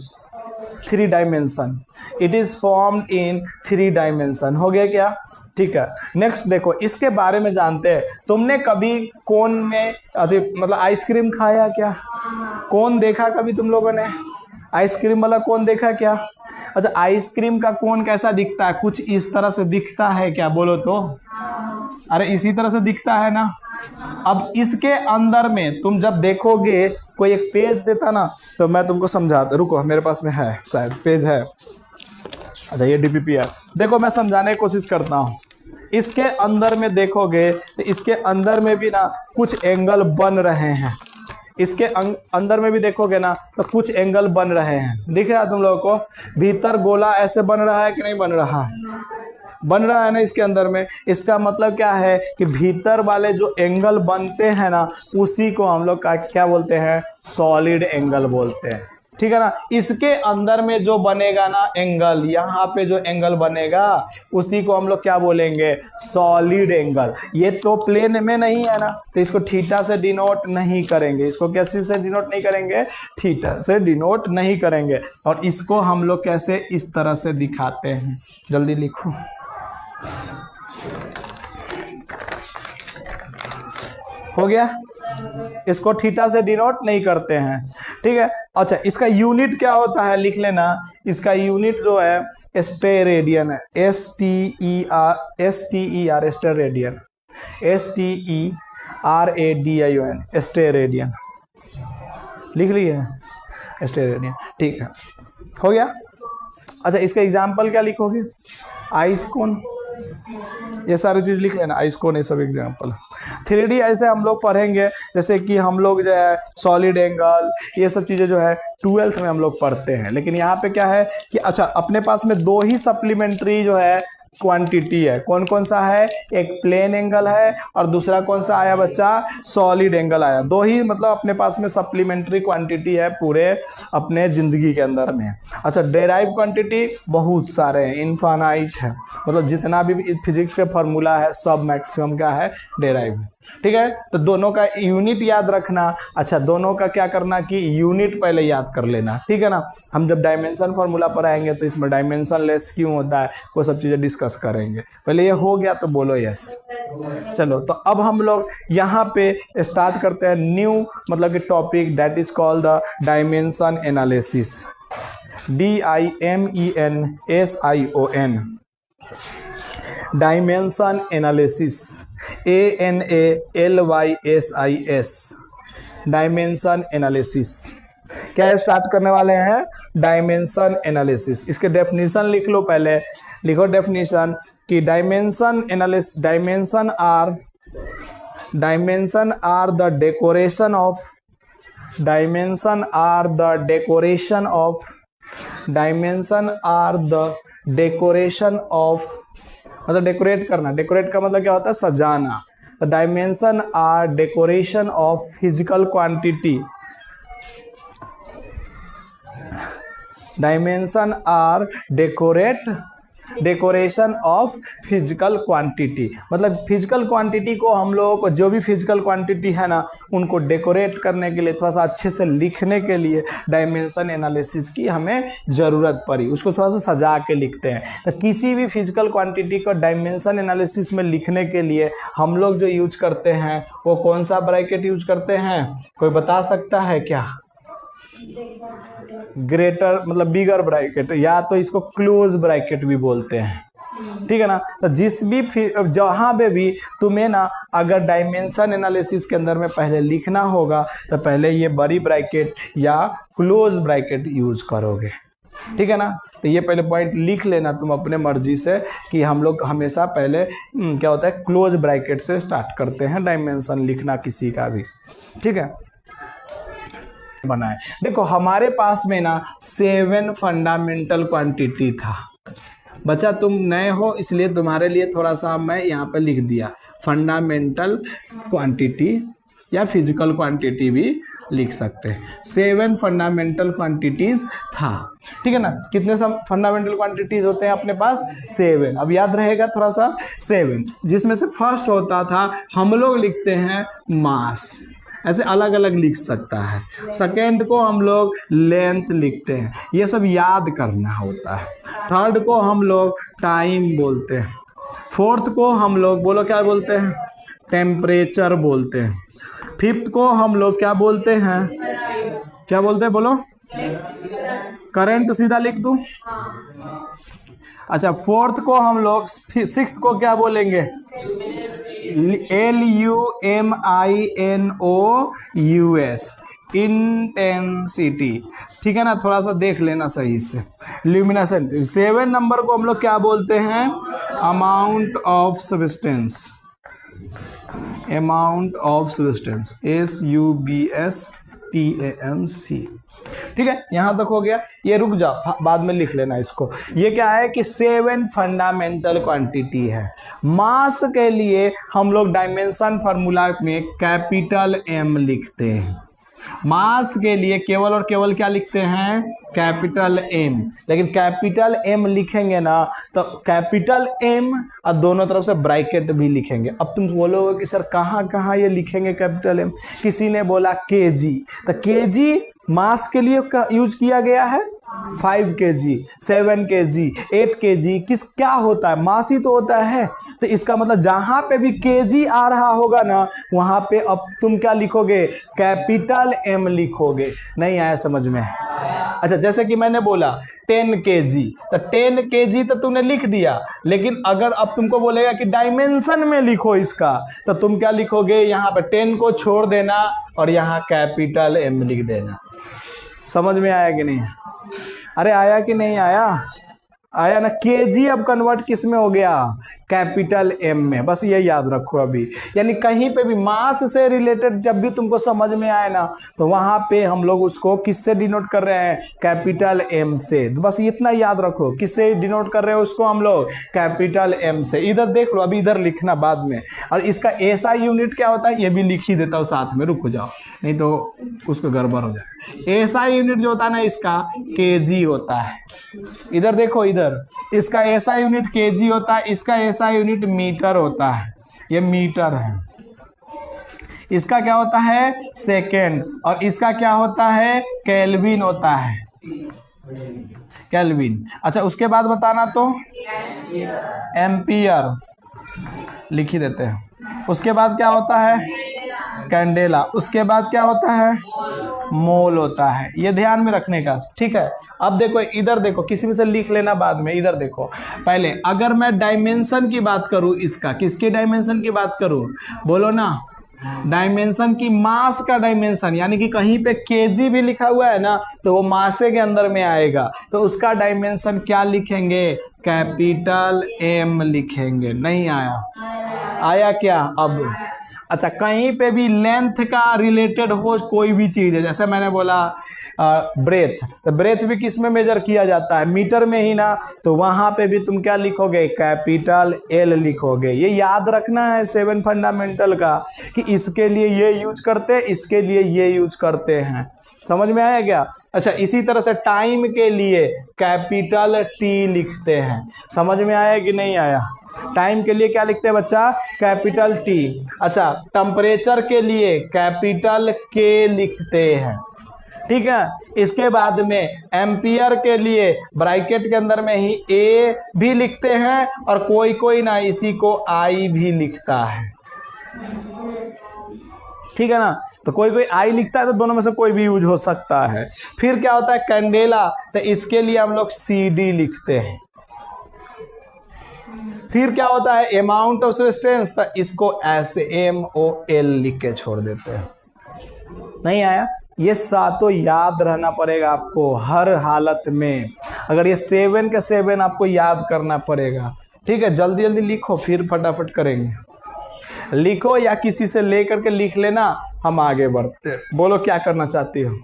3 dimension. It is formed in 3 dimension. हो गया क्या, ठीक है। नेक्स्ट देखो, इसके बारे में जानते हैं। तुमने कभी कोन में मतलब आइसक्रीम खाया क्या, कोन देखा कभी तुम लोगों ने, आइसक्रीम वाला कोन देखा क्या? अच्छा, आइसक्रीम का कोन कैसा दिखता है, कुछ इस तरह से दिखता है क्या, बोलो तो। अरे इसी तरह से दिखता है ना। अब इसके अंदर में तुम जब देखोगे, कोई एक पेज देता ना, तो मैं तुमको समझाता, रुको मेरे पास में है शायद पेज है। अच्छा ये DPP है, देखो मैं समझाने की कोशिश करता हूँ। इसके अंदर में देखोगे तो इसके अंदर में भी ना कुछ एंगल बन रहे हैं। इसके अंदर में भी देखोगे ना तो कुछ एंगल बन रहे हैं। दिख रहा है तुम लोगों को, भीतर गोला ऐसे बन रहा है कि नहीं बन रहा है, बन रहा है ना इसके अंदर में। इसका मतलब क्या है कि भीतर वाले जो एंगल बनते हैं ना, उसी को हम लोग क्या बोलते हैं, सॉलिड एंगल बोलते हैं, ठीक है ना। इसके अंदर में जो बनेगा ना एंगल, यहाँ पे जो एंगल बनेगा उसी को हम लोग क्या बोलेंगे, सॉलिड एंगल। ये तो प्लेन में नहीं है ना, तो इसको थीटा से डिनोट नहीं करेंगे। इसको कैसे से डिनोट नहीं करेंगे, थीटा से डिनोट नहीं करेंगे। और इसको हम लोग कैसे, इस तरह से दिखाते हैं, जल्दी लिखो। हो गया, इसको थीटा से डिनोट नहीं करते हैं, ठीक है। अच्छा, इसका यूनिट क्या होता है, लिख लेना। इसका यूनिट जो है स्टेरेडियन है, STER, स्टेरेडियन, STERADION, स्टेरेडियन। लिख लिए स्टेरेडियन, ठीक है, हो गया। अच्छा, इसका एग्जाम्पल क्या लिखोगे, आइस कोन, ये सारी चीज़ लिख लेना, आइस कोन, ये सब एग्जाम्पल। 3D ऐसे हम लोग पढ़ेंगे, जैसे कि हम लोग जो है सॉलिड एंगल, ये सब चीज़ें जो है 12th में हम लोग पढ़ते हैं। लेकिन यहाँ पे क्या है कि अच्छा, अपने पास में 2 ही सप्लीमेंट्री जो है क्वांटिटी है। कौन कौन सा है, एक प्लेन एंगल है और दूसरा कौन सा आया बच्चा, सॉलिड एंगल आया। 2 ही मतलब अपने पास में सप्लीमेंट्री क्वांटिटी है पूरे अपने ज़िंदगी के अंदर में। अच्छा, डेराइव क्वांटिटी बहुत सारे हैं, इनफाइनाइट है, मतलब जितना भी फिजिक्स के फार्मूला है सब मैक्सिमम क्या है, डेराइव, ठीक है। तो दोनों का यूनिट याद रखना। अच्छा, दोनों का क्या करना कि यूनिट पहले याद कर लेना, ठीक है ना। हम जब डायमेंशन फार्मूला पर आएंगे तो इसमें डायमेंशन लेस क्यों होता है, वो सब चीज़ें डिस्कस करेंगे। पहले ये हो गया तो बोलो यस। चलो, तो अब हम लोग यहाँ पे स्टार्ट करते हैं न्यू मतलब कि topic, that is called the dimension analysis, DIMENSION, dimension analysis, ANALYSIS, dimension analysis. क्या स्टार्ट करने वाले हैं, डायमेंशन एनालिसिस। इसके डेफिनेशन लिख लो, पहले लिखो डेफिनेशन कि dimension analysis, dimension are the decoration of, dimension are the decoration of, dimension are the decoration of, मतलब डेकोरेट करना। डेकोरेट का मतलब क्या होता है, सजाना। The dimension are decoration of physical quantity, dimension are decoration of physical quantity, मतलब फिजिकल क्वांटिटी को हम लोगों को, जो भी फिजिकल क्वांटिटी है ना, उनको डेकोरेट करने के लिए, थोड़ा सा अच्छे से लिखने के लिए डायमेंशन एनालिसिस की हमें ज़रूरत पड़ी। उसको थोड़ा सा सजा के लिखते हैं। तो किसी भी फिजिकल क्वांटिटी को डायमेंशन एनालिसिस में लिखने के लिए हम लोग जो यूज करते हैं वो कौन सा ब्रैकेट यूज करते हैं, कोई बता सकता है क्या? ग्रेटर मतलब बिगर ब्रैकेट, या तो इसको क्लोज ब्रैकेट भी बोलते हैं, ठीक है ना। तो जिस भी जहाँ पे भी तुम्हें ना अगर डायमेंशन एनालिसिस के अंदर में पहले लिखना होगा तो पहले ये बड़ी ब्रैकेट या क्लोज ब्रैकेट यूज करोगे, ठीक है ना। तो ये पहले पॉइंट लिख लेना तुम अपने मर्जी से कि हम लोग हमेशा पहले क्या होता है क्लोज ब्रैकेट से स्टार्ट करते हैं डायमेंशन लिखना किसी का भी, ठीक है। बनाए देखो हमारे पास में ना 7 फंडामेंटल क्वांटिटी था। बच्चा तुम नए हो इसलिए तुम्हारे लिए थोड़ा सा मैं यहाँ पे लिख दिया फंडामेंटल क्वांटिटी या फिजिकल क्वांटिटी भी लिख सकते हैं। 7 फंडामेंटल क्वांटिटीज था, ठीक है ना। कितने सब फंडामेंटल क्वांटिटीज होते हैं अपने पास? 7। अब याद रहेगा थोड़ा सा 7, जिसमें से फर्स्ट होता था हम लोग लिखते हैं मास, ऐसे अलग अलग लिख सकता है। सेकेंड को हम लोग लेंथ लिखते हैं, ये सब याद करना होता है। थर्ड को हम लोग टाइम बोलते हैं। फोर्थ को हम लोग बोलो क्या बोलते हैं? टेम्परेचर बोलते हैं। फिफ्थ को हम लोग क्या बोलते हैं? क्या बोलते हैं बोलो? करंट सीधा लिख दूं? अच्छा, फोर्थ को हम लोग, सिक्स्थ को क्या बोलेंगे? LUMINOUS, इंटेंसिटी, ठीक है ना। थोड़ा सा देख लेना सही से। ल्यूमिनेसेंट। 7 नंबर को हम लोग क्या बोलते हैं? Amount of substance, amount of substance, SUBSTANC, ठीक है। यहां तक हो गया। ये रुक जाओ, बाद में लिख लेना इसको। ये क्या है कि 7 फंडामेंटल क्वांटिटी है। मास के लिए हम लोग डायमेंशन फार्मूला में कैपिटल M लिखते हैं। मास के लिए केवल और केवल क्या लिखते हैं? Capital M। लेकिन कैपिटल M लिखेंगे ना तो कैपिटल M और दोनों तरफ से ब्रैकेट भी लिखेंगे। अब तुम बोलोगे कि सर कहाँ कहाँ ये लिखेंगे कैपिटल M? किसी ने बोला kg, तो kg मास के लिए यूज किया गया है। 5 kg, 7 kg, 8 kg, किस क्या होता है? मास ही तो होता है। तो इसका मतलब जहां पे भी kg आ रहा होगा ना वहां पे अब तुम क्या लिखोगे? कैपिटल M लिखोगे। नहीं आया समझ में? अच्छा, जैसे कि मैंने बोला 10 kg, तो 10 kg तो तुमने लिख दिया, लेकिन अगर अब तुमको बोलेगा कि डायमेंशन में लिखो इसका, तो तुम क्या लिखोगे? यहाँ पे 10 को छोड़ देना और यहाँ कैपिटल M लिख देना। समझ में आया कि नहीं? अरे आया कि नहीं आया? आया ना। kg अब कन्वर्ट किस में हो गया? कैपिटल M में। बस ये याद रखो अभी। यानी कहीं पे भी मास से रिलेटेड जब भी तुमको समझ में आए ना तो वहां पे हम लोग उसको किससे डिनोट कर रहे हैं? कैपिटल M से। बस इतना याद रखो, किससे डिनोट कर रहे हो उसको हम लोग? कैपिटल M से। इधर देख लो, अभी इधर लिखना बाद में। और इसका SI यूनिट क्या होता है ये भी लिख ही देता हूँ साथ में, रुक जाओ नहीं तो उसको गड़बड़ हो जाए। SI यूनिट जो होता है ना इसका kg होता है। इधर देखो, इधर इसका SI यूनिट kg होता है, इसका SI यूनिट मीटर होता है। ये मीटर है। इसका क्या होता है? सेकेंड। और इसका क्या होता है? केल्विन होता है, केल्विन। अच्छा, उसके बाद बताना तो एम्पियर लिख ही देते हैं। उसके बाद क्या होता है? कैंडेला। उसके बाद क्या होता है? मोल होता है। ये ध्यान में रखने का, ठीक है। अब देखो, इधर देखो, किसी में से लिख लेना बाद में। इधर देखो, पहले अगर मैं डायमेंशन की बात करूं, इसका किसके डायमेंशन की बात करूं? बोलो ना। डायमेंशन की, मास का डायमेंशन, यानी कि कहीं पे kg भी लिखा हुआ है ना तो वो मासे के अंदर में आएगा, तो उसका डायमेंशन क्या लिखेंगे? कैपिटल M लिखेंगे। नहीं आया? आया क्या अब? अच्छा, कहीं पे भी लेंथ का रिलेटेड हो कोई भी चीज है, जैसे मैंने बोला ब्रेथ, तो ब्रेथ भी किस में मेजर किया जाता है? मीटर में ही ना। तो वहां पे भी तुम क्या लिखोगे? कैपिटल L लिखोगे। ये याद रखना है 7 फंडामेंटल का कि इसके लिए ये यूज करते हैं, इसके लिए ये यूज करते हैं। समझ में आया क्या? अच्छा, इसी तरह से टाइम के लिए कैपिटल T लिखते हैं। समझ में आया कि नहीं आया? टाइम के लिए क्या लिखते हैं बच्चा? Capital T। अच्छा, टेम्परेचर के लिए कैपिटल K लिखते हैं, ठीक है। इसके बाद में एम्पियर के लिए ब्रैकेट के अंदर में ही A भी लिखते हैं और कोई कोई ना इसी को I भी लिखता है, ठीक है ना। तो कोई कोई I लिखता है, तो दोनों में से कोई भी यूज हो सकता है। फिर क्या होता है? कैंडेला, तो इसके लिए हम लोग CD लिखते हैं। फिर क्या होता है? अमाउंट ऑफ सब्सटेंस, तो इसको ऐसे MOL लिख के छोड़ देते हैं। नहीं आया? ये सातों याद रहना पड़ेगा आपको हर हालत में। अगर ये 7 के 7 आपको याद करना पड़ेगा। ठीक है, जल्दी जल्दी लिखो, फिर फटाफट करेंगे। लिखो या किसी से ले करके लिख लेना, हम आगे बढ़ते। बोलो क्या करना चाहती हो?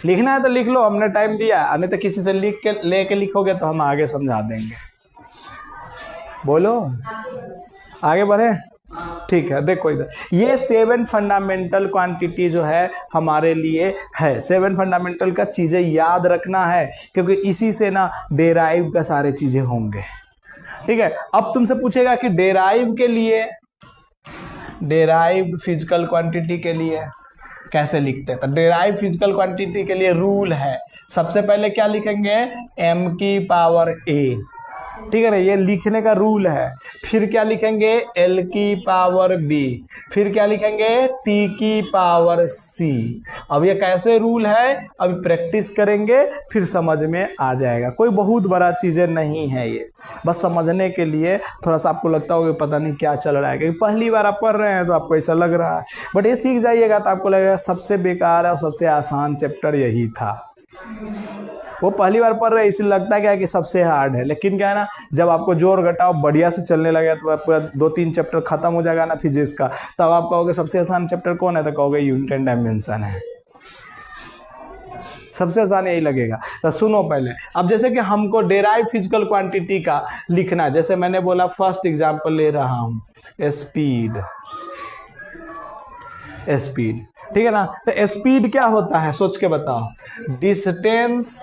लिखना है तो लिख लो, हमने टाइम दिया, नहीं तो किसी से लिख के लेके लिखोगे तो हम आगे समझा देंगे। बोलो आगे बढ़े। ठीक है, देखो इधर ये 7 फंडामेंटल क्वांटिटी जो है हमारे लिए है। 7 फंडामेंटल का चीज़ें याद रखना है, क्योंकि इसी से ना डेराइव का सारे चीज़ें होंगे। ठीक है, अब तुमसे पूछेगा कि डेराइव के लिए, डेराइव फिजिकल क्वांटिटी के लिए कैसे लिखते हैं? तो डेराइव फिजिकल क्वांटिटी के लिए रूल है, सबसे पहले क्या लिखेंगे? m की पावर a। ठीक है ना, ये लिखने का रूल है। फिर क्या लिखेंगे? l की पावर b। फिर क्या लिखेंगे? t की पावर c। अब ये कैसे रूल है, अभी प्रैक्टिस करेंगे फिर समझ में आ जाएगा। कोई बहुत बड़ा चीज़ें नहीं है ये, बस समझने के लिए थोड़ा सा आपको लगता होगा पता नहीं क्या चल रहा है, क्योंकि पहली बार आप पढ़ रहे हैं तो आपको ऐसा लग रहा है। बट ये सीख जाइएगा तो आपको लगेगा सबसे बेकार और सबसे आसान चैप्टर यही था। वो पहली बार पढ़ रहे हैं इसलिए लगता है क्या कि सबसे हार्ड है, लेकिन क्या है ना, जब आपको जोर घटाव बढ़िया से चलने लगे तो पूरा 2-3 चैप्टर खत्म हो जाएगा ना फिजिक्स का, तब आप कहोगे सबसे आसान चैप्टर कौन है, तो कहोगे यूनिट एंड डायमेंशन है। सबसे आसान यही लगेगा। तो सुनो पहले, अब जैसे कि हमको डेराइव फिजिकल क्वांटिटी का लिखना, जैसे मैंने बोला फर्स्ट एग्जाम्पल ले रहा हूँ, स्पीड। स्पीड ठीक है ना, तो स्पीड क्या होता है सोच के बताओ? डिस्टेंस,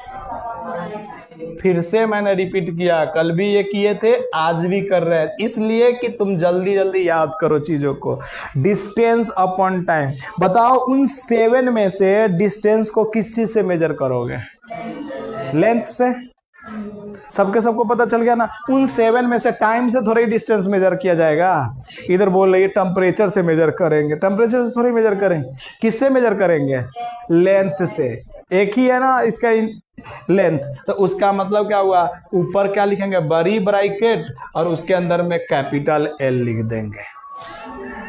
फिर से मैंने रिपीट किया, कल भी ये किए थे आज भी कर रहे हैं, इसलिए कि तुम जल्दी जल्दी याद करो चीजों को। Distance upon time. बताओ उन 7 में से डिस्टेंस को किस चीज से मेजर करोगे? लेंथ से। सबको पता चल गया ना। उन 7 में से टाइम से थोड़ा ही डिस्टेंस मेजर किया जाएगा। इधर बोल रही है टेम्परेचर से मेजर करेंगे, टेम्परेचर से थोड़ी मेजर करेंगे, किससे मेजर करेंगे? लेंथ से। एक ही है ना इसका लेंथ, तो उसका मतलब क्या हुआ? ऊपर क्या लिखेंगे? बड़ी ब्रैकेट और उसके अंदर में कैपिटल L लिख देंगे।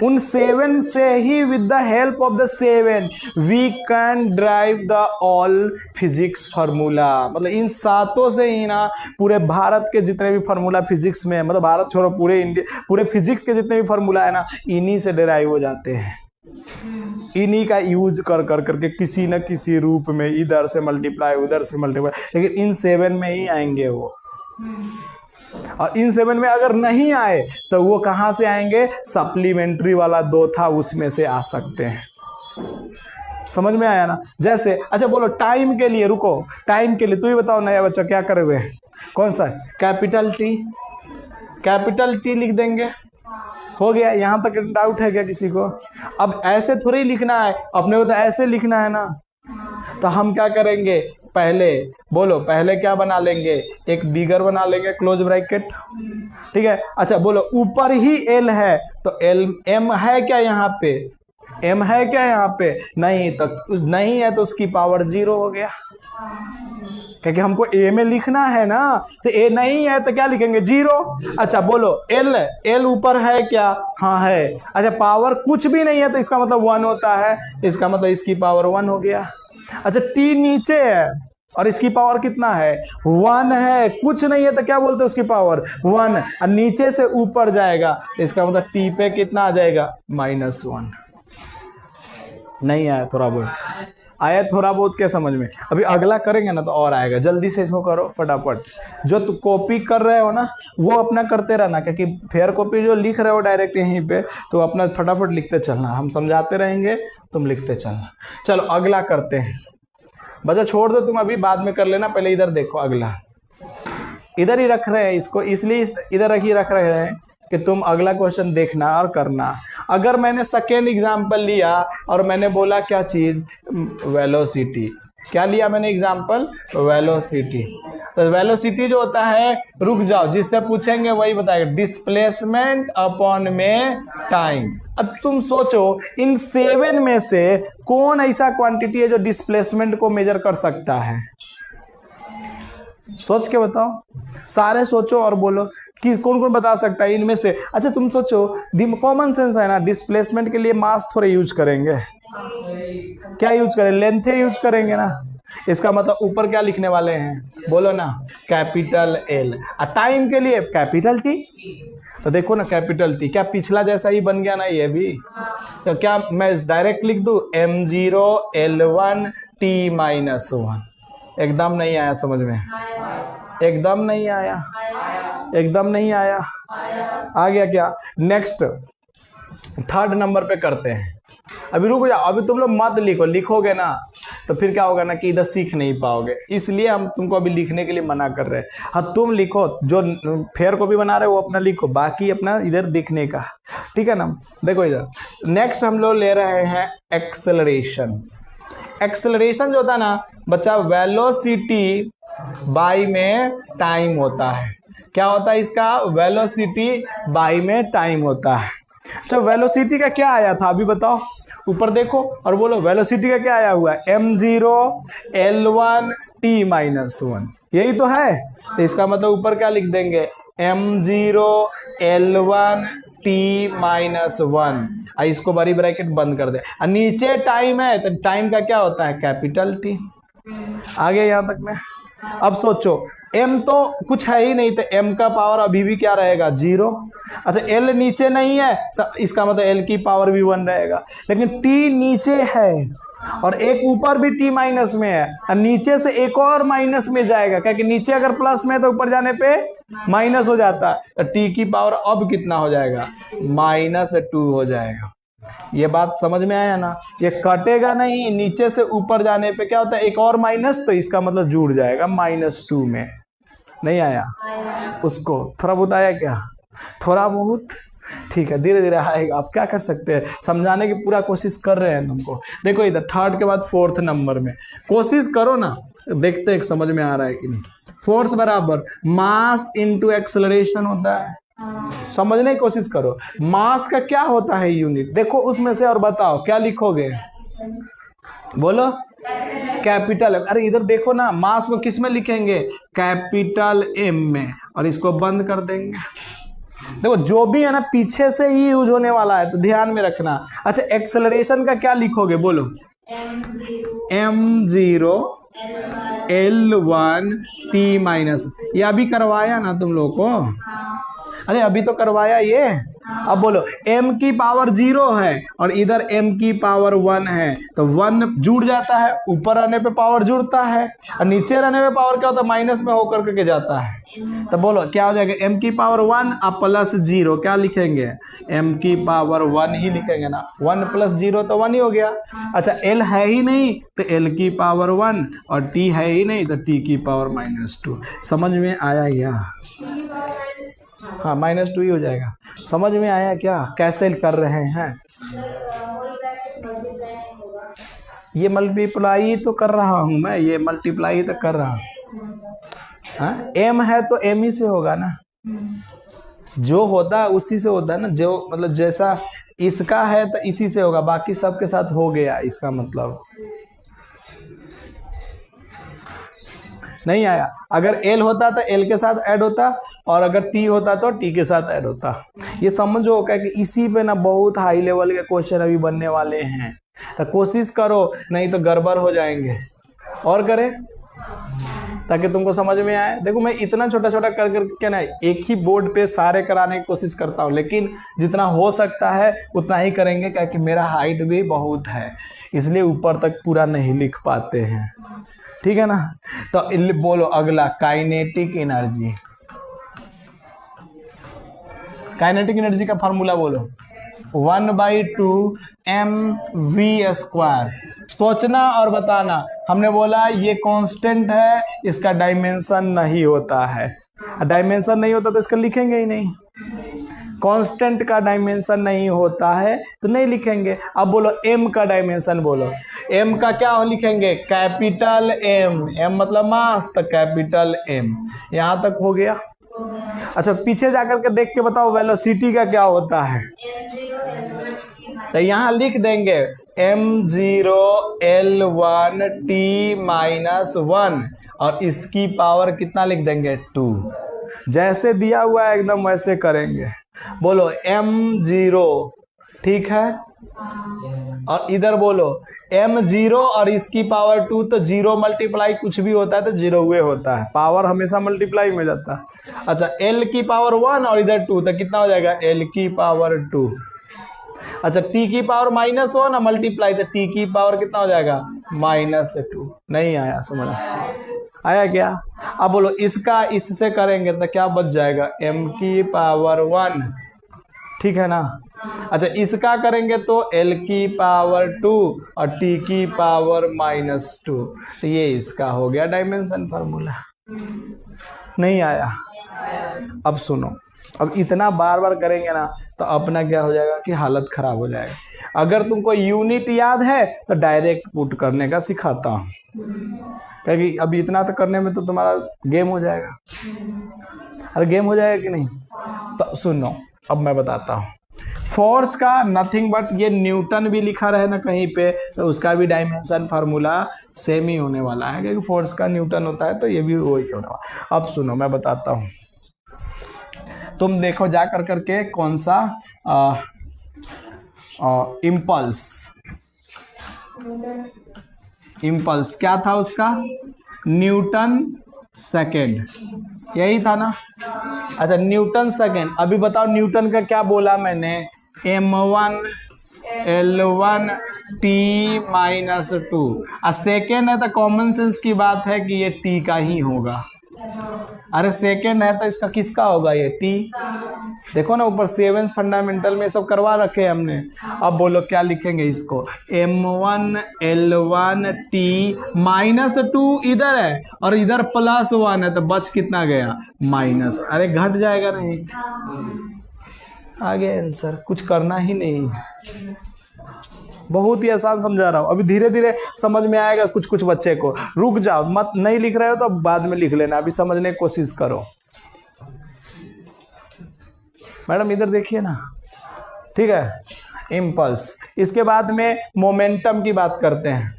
उन 7 से ही with the help of the 7 we can drive the all physics formula. मतलब इन 7 से ही ना पूरे भारत के जितने भी फार्मूला फिजिक्स में, मतलब भारत छोड़ो पूरे इंडिया, पूरे फिजिक्स के जितने भी फार्मूला है ना, इन्हीं से डिराइव हो जाते हैं। इन्हीं का यूज कर करके किसी न किसी रूप में, इधर से मल्टीप्लाई उधर से मल्टीप्लाई, लेकिन इन 7 में ही आएंगे वो। और इन 7 में अगर नहीं आए तो वो कहां से आएंगे? सप्लीमेंट्री वाला 2 था उसमें से आ सकते हैं। समझ में आया ना? जैसे अच्छा बोलो टाइम के लिए, रुको टाइम के लिए तू ही बताओ नया बच्चा क्या करे हुए? कौन सा? Capital T. कैपिटल टी लिख देंगे, हो गया। यहां तक डाउट है क्या किसी को? अब ऐसे थोड़ी लिखना है अपने को, तो ऐसे लिखना है ना। तो हम क्या करेंगे? पहले बोलो, पहले क्या बना लेंगे? एक बिगर बना लेंगे क्लोज ब्रैकेट। ठीक है, अच्छा बोलो ऊपर ही L है तो L M है क्या यहाँ पे? M है क्या यहाँ पे? नहीं, तो नहीं है तो उसकी पावर 0 हो गया, क्योंकि हमको A में लिखना है ना। तो A नहीं है तो क्या लिखेंगे? 0। अच्छा बोलो L ऊपर है क्या? हाँ है। अच्छा पावर कुछ भी नहीं है तो इसका मतलब 1 होता है, इसका मतलब इसकी पावर 1 हो गया। अच्छा T नीचे है और इसकी पावर कितना है? 1 है। कुछ नहीं है तो क्या बोलते हैं? उसकी पावर 1। और नीचे से ऊपर जाएगा तो इसका मतलब T पे कितना आ जाएगा? -1। नहीं आया? थोड़ा बहुत आया, थोड़ा बहुत क्या समझ में? अभी अगला करेंगे ना तो और आएगा। जल्दी से इसको करो फटाफट। जो तुम कॉपी कर रहे हो ना वो अपना करते रहना, क्योंकि फेयर कॉपी जो लिख रहे हो डायरेक्ट यहीं पे, तो अपना फटाफट लिखते चलना। हम समझाते रहेंगे, तुम लिखते चलना। चलो अगला करते हैं। बच्चा छोड़ दो तुम, अभी बाद में कर लेना, पहले इधर देखो। अगला इधर ही रख रहे हैं इसको, इसलिए इधर ही रख रहे हैं कि तुम अगला क्वेश्चन देखना और करना। अगर मैंने सेकेंड एग्जाम्पल लिया और मैंने बोला क्या चीज? वेलोसिटी। क्या लिया मैंने एग्जाम्पल? वेलोसिटी। तो वेलोसिटी जो होता है, रुक जाओ, जिससे पूछेंगे वही बताएगा, डिस्प्लेसमेंट अपॉन में टाइम। अब तुम सोचो इन 7 में से कौन ऐसा क्वांटिटी है जो डिस्प्लेसमेंट को मेजर कर सकता है? सोच के बताओ, सारे सोचो और बोलो कि कौन कौन बता सकता है इनमें से। अच्छा तुम सोचो, कॉमन सेंस है ना, डिस्प्लेसमेंट के लिए मास थोड़े यूज करेंगे, क्या यूज करें, लेंथ यूज करेंगे ना। इसका मतलब ऊपर क्या लिखने वाले हैं, बोलो ना, कैपिटल एल। टाइम के लिए कैपिटल टी। तो देखो ना कैपिटल टी, क्या पिछला जैसा ही बन गया ना ये भी। तो क्या मैं डायरेक्ट लिख दूं M0L1 T-1। एकदम नहीं आया समझ में, एकदम नहीं आया, एकदम नहीं आया। आ गया क्या। नेक्स्ट थर्ड नंबर पे करते हैं। अभी रुको जाओ, अभी तुम लोग मत लिखो, लिखोगे ना तो फिर क्या होगा ना कि इधर सीख नहीं पाओगे, इसलिए हम तुमको अभी लिखने के लिए मना कर रहे हैं। हाँ तुम लिखो, जो फेयर कॉपी बना रहे हो वो अपना लिखो, बाकी अपना इधर दिखने का, ठीक है ना। देखो इधर नेक्स्ट हम लोग ले रहे हैं एक्सेलरेशन। एक्सेलरेशन जो होता है ना बच्चा, वेलोसिटी बाई में टाइम होता है। क्या होता है इसका, वेलोसिटी बाई में टाइम होता है। अच्छा वेलोसिटी का क्या आया था अभी बताओ, ऊपर देखो और बोलो वेलोसिटी का क्या आया हुआ है, M0L1 T-1, यही तो है। तो इसका मतलब ऊपर क्या लिख देंगे, M0L1 T-1, इसको बड़ी ब्रैकेट बंद कर दे। नीचे टाइम है तो टाइम का क्या होता है, कैपिटल टी। आगे यहां तक में। अब सोचो m तो कुछ है ही नहीं, तो m का पावर अभी भी क्या रहेगा, 0। अच्छा l नीचे नहीं है तो इसका मतलब l की पावर भी 1 रहेगा, लेकिन t नीचे है और एक ऊपर भी t माइनस में है, और नीचे से एक और माइनस में जाएगा, क्योंकि नीचे अगर प्लस में है तो ऊपर जाने पे माइनस हो जाता है। तो t की पावर अब कितना हो जाएगा, -2 हो जाएगा। ये बात समझ में आया ना, ये कटेगा नहीं, नीचे से ऊपर जाने पे क्या होता है, एक और माइनस, तो इसका मतलब जुड़ जाएगा -2 में। नहीं आया, उसको थोड़ा बहुत आया क्या, थोड़ा बहुत, ठीक है धीरे धीरे आएगा। आप क्या कर सकते हैं, समझाने की पूरा कोशिश कर रहे हैं तुमको। देखो इधर थर्ड के बाद फोर्थ नंबर में कोशिश करो ना, देखते हैं समझ में आ रहा है कि नहीं। फोर्स बराबर मास इंटू एक्सेलरेशन होता है, समझने की कोशिश करो। मास का क्या होता है यूनिट, देखो उसमें से और बताओ क्या लिखोगे, बोलो कैपिटल। अरे इधर देखो ना, मास को किस में लिखेंगे, कैपिटल M में, और इसको बंद कर देंगे। देखो जो भी है ना पीछे से ही यूज होने वाला है, तो ध्यान में रखना। अच्छा एक्सेलरेशन का क्या लिखोगे, बोलो M0L1 T-, ये अभी करवाया ना तुम लोग को, अरे अभी तो करवाया ये। अब बोलो m की पावर 0 है और इधर m की पावर 1 है, तो 1 जुड़ जाता है, ऊपर रहने पे पावर जुड़ता है, और नीचे रहने पे पावर क्या होता है, माइनस में होकर के जाता है। तो बोलो क्या हो जाएगा, m की पावर 1 और प्लस 0 क्या लिखेंगे, m की पावर 1 ही लिखेंगे ना, 1 + 0 तो 1 ही हो गया। अच्छा l है ही नहीं तो l की पावर 1, और t है ही नहीं तो t की पावर -2। समझ में आया क्या, हाँ -2 ही हो जाएगा। समझ में आया क्या, कैसे कर रहे हैं। ये मल्टीप्लाई तो कर रहा हूं मैं, ये मल्टीप्लाई तो कर रहा हूं। m है तो m ही से होगा ना, जो होता है उसी से होता है ना, जो मतलब जैसा इसका है तो इसी से होगा, बाकी सबके साथ हो गया, इसका मतलब नहीं आया। अगर L होता तो L के साथ ऐड होता, और अगर T होता तो T के साथ ऐड होता। ये समझो क्या कि इसी पे ना बहुत हाई लेवल के क्वेश्चन अभी बनने वाले हैं, तो कोशिश करो, नहीं तो गड़बड़ हो जाएंगे। और करें ताकि तुमको समझ में आए। देखो मैं इतना छोटा छोटा कर करके ना एक ही बोर्ड पे सारे कराने की कोशिश करता हूँ, लेकिन जितना हो सकता है उतना ही करेंगे, क्योंकि मेरा हाइट भी बहुत है, इसलिए ऊपर तक पूरा नहीं लिख पाते हैं, ठीक है ना। तो बोलो अगला, काइनेटिक एनर्जी। काइनेटिक एनर्जी का फार्मूला बोलो, 1/2 mv²। सोचना और बताना। हमने बोला ये कांस्टेंट है, इसका डायमेंशन नहीं होता है, डायमेंशन नहीं होता तो इसका लिखेंगे ही नहीं। कांस्टेंट का डायमेंशन नहीं होता है तो नहीं लिखेंगे। अब बोलो m का डायमेंशन बोलो, m का क्या लिखेंगे, कैपिटल M, m मतलब मास, तो कैपिटल M। यहां तक हो गया। अच्छा पीछे जाकर के देख के बताओ वेलोसिटी का क्या होता है, तो यहां लिख देंगे M0L1 T-1, और इसकी पावर कितना लिख देंगे 2। जैसे दिया हुआ है एकदम वैसे करेंगे। बोलो m0, ठीक है। और इधर बोलो m0 और इसकी पावर 2, तो 0 मल्टीप्लाई कुछ भी होता है तो 0 हुए होता है, पावर हमेशा मल्टीप्लाई में जाता है। अच्छा l की पावर 1 और इधर 2, तो कितना हो जाएगा l की पावर 2। अच्छा t की पावर -1 और मल्टीप्लाई, तो t की पावर कितना हो जाएगा -2। नहीं आया समझ आया क्या? अब बोलो इसका इससे करेंगे तो क्या बच जाएगा m की पावर 1, ठीक है ना। अच्छा इसका करेंगे तो l की पावर 2 और t की पावर -2, तो ये इसका हो गया डायमेंशन फार्मूला। नहीं आया? अब सुनो, अब इतना बार बार करेंगे ना तो अपना क्या हो जाएगा कि हालत खराब हो जाएगा। अगर तुमको यूनिट याद है तो डायरेक्ट पुट करने का सिखाता हूँ, क्योंकि अभी इतना तो करने में तो तुम्हारा गेम हो जाएगा। अरे गेम हो जाएगा कि नहीं? तो सुनो अब मैं बताता हूँ। फोर्स का नथिंग बट ये न्यूटन भी लिखा रहे ना कहीं पे तो उसका भी डायमेंशन फार्मूला सेम ही होने वाला है, क्योंकि फोर्स का न्यूटन होता है तो ये भी वही होने वाला। अब सुनो मैं बताता हूँ, तुम देखो जा कर करके कौन सा इम्पल्स क्या था उसका, न्यूटन सेकेंड, यही था ना। अच्छा न्यूटन सेकेंड, अभी बताओ न्यूटन का क्या बोला मैंने, m1 l1 t -2। सेकेंड है तो कॉमन सेंस की बात है कि ये t का ही होगा। अरे सेकेंड है तो इसका किसका होगा, ये t। देखो ना ऊपर 7 फंडामेंटल में सब करवा रखे हैं हमने। अब बोलो क्या लिखेंगे इसको, m1 l1 t -2 इधर है और इधर +1 है तो बच कितना गया माइनस। अरे घट जाएगा नहीं, आगे आंसर, कुछ करना ही नहीं। बहुत ही आसान समझा रहा हूँ, अभी धीरे धीरे समझ में आएगा कुछ कुछ बच्चे को। रुक जाओ मत, नहीं लिख रहे हो तो बाद में लिख लेना, अभी समझने की कोशिश करो। मैडम इधर देखिए ना, ठीक है। इम्पल्स, इसके बाद में मोमेंटम की बात करते हैं।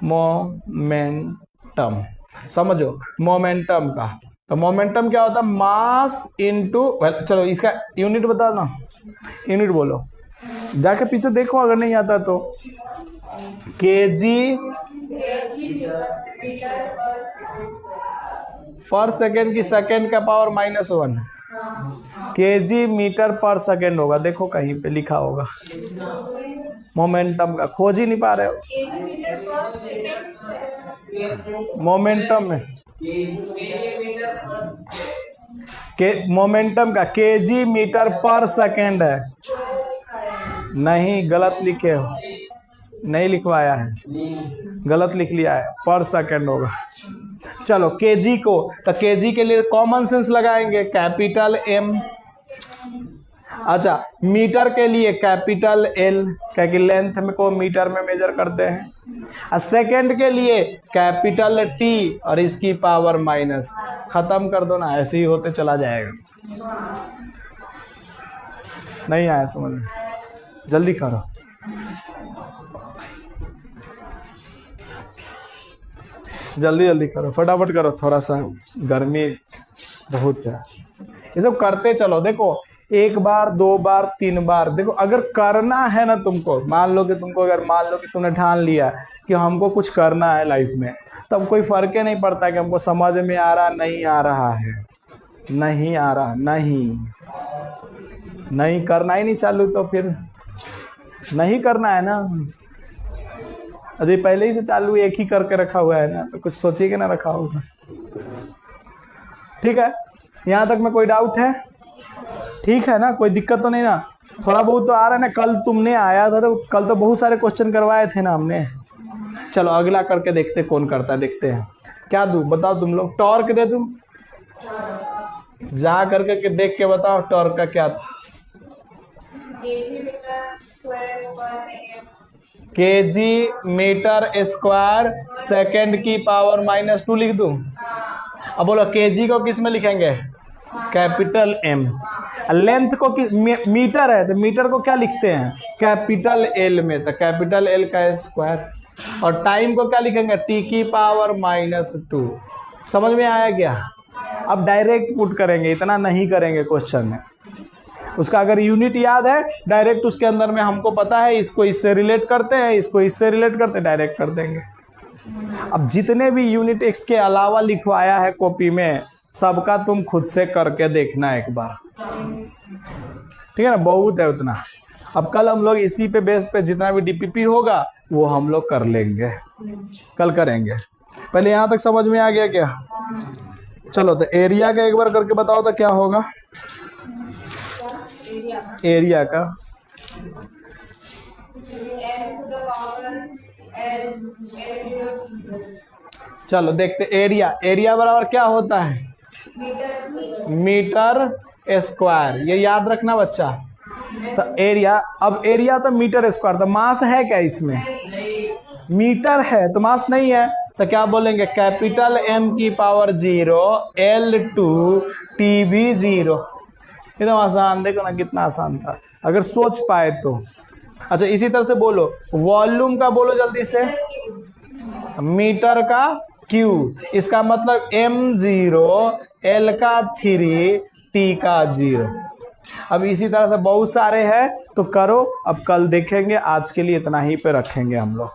मोमेंटम समझो, मोमेंटम का तो मोमेंटम क्या होता है, मास इनटू, चलो इसका यूनिट बताओ ना, यूनिट बोलो, जाके पीछे देखो अगर नहीं आता तो। केजी पर सेकेंड की सेकेंड का पावर -1, केजी मीटर पर सेकेंड होगा, देखो कहीं पे लिखा होगा। मोमेंटम का खोज ही नहीं पा रहे हो, मोमेंटम में मोमेंटम का केजी मीटर पर सेकेंड है। नहीं गलत लिखे हो, नहीं लिखवाया है, गलत लिख लिया है, पर सेकेंड होगा। चलो केजी को, तो केजी के लिए कॉमन सेंस लगाएंगे, कैपिटल M। अच्छा मीटर के लिए कैपिटल L, क्योंकि लेंथ में को मीटर में मेजर करते हैं। और सेकेंड के लिए कैपिटल T और इसकी पावर माइनस। खत्म कर दो ना, ऐसे ही होते चला जाएगा। नहीं आया समझ में, जल्दी करो। जल्दी जल्दी करो, फटाफट करो, थोड़ा सा गर्मी बहुत है। ये सब करते चलो। देखो 1 बार 2 बार 3 बार, देखो अगर करना है ना तुमको, मान लो कि तुमको, अगर मान लो कि तुमने ठान लिया कि हमको कुछ करना है लाइफ में, तब कोई फर्क ही नहीं पड़ता कि हमको समझ में आ रहा नहीं आ रहा है, नहीं आ रहा, नहीं करना ही नहीं चालू तो फिर नहीं करना है ना। अभी पहले ही से चालू एक ही करके रखा हुआ है ना, तो कुछ सोचिए ना रखा होगा। ठीक है, यहाँ तक में कोई डाउट है? ठीक है ना, कोई दिक्कत तो नहीं ना? थोड़ा बहुत तो आ रहा है ना, कल तुमने आया था तो कल तो बहुत सारे क्वेश्चन करवाए थे ना हमने। चलो अगला करके देखते कौन करता है, देखते हैं। क्या दूं बताओ तुम लोग, टॉर्क दे दूं? जा करके के देख के बताओ टॉर्क का क्या था। केजी मीटर स्क्वायर सेकेंड की पावर -2 लिख दूं? अब बोलो केजी को किस में लिखेंगे? Capital M। लेंथ को मीटर है तो मीटर को क्या लिखते हैं? कैपिटल L में, तो कैपिटल L का स्क्वायर। और टाइम को क्या लिखेंगे? T की पावर -2। समझ में आया क्या? अब डायरेक्ट पुट करेंगे, इतना नहीं करेंगे क्वेश्चन में। उसका अगर यूनिट याद है डायरेक्ट उसके अंदर में हमको पता है इसको इससे रिलेट करते हैं, इसको इससे रिलेट करते हैं, डायरेक्ट कर देंगे। अब जितने भी यूनिट एक्स के अलावा लिखवाया है कॉपी में सबका तुम खुद से करके देखना एक बार, ठीक है ना, बहुत है उतना। अब कल हम लोग इसी पे बेस पे जितना भी डीपीपी होगा वो हम लोग कर लेंगे, कल करेंगे। पहले यहाँ तक समझ में आ गया क्या? चलो तो एरिया का एक बार करके बताओ तो क्या होगा एरिया का। चलो देखते एरिया बराबर क्या होता है? Metre square. ये याद रखना बच्चा। तो एरिया, अब एरिया तो मीटर स्क्वायर, तो मास है क्या इसमें? मीटर है तो मास नहीं है, तो क्या बोलेंगे? कैपिटल M की पावर 0 L2 TB 0। एकदम आसान, देखो ना कितना आसान था अगर सोच पाए तो। अच्छा इसी तरह से बोलो वॉल्यूम का, बोलो जल्दी से। मीटर का Q, इसका मतलब M0 L का 3 T का 0। अब इसी तरह से बहुत सारे हैं तो करो, अब कल देखेंगे। आज के लिए इतना ही पे रखेंगे हम लोग।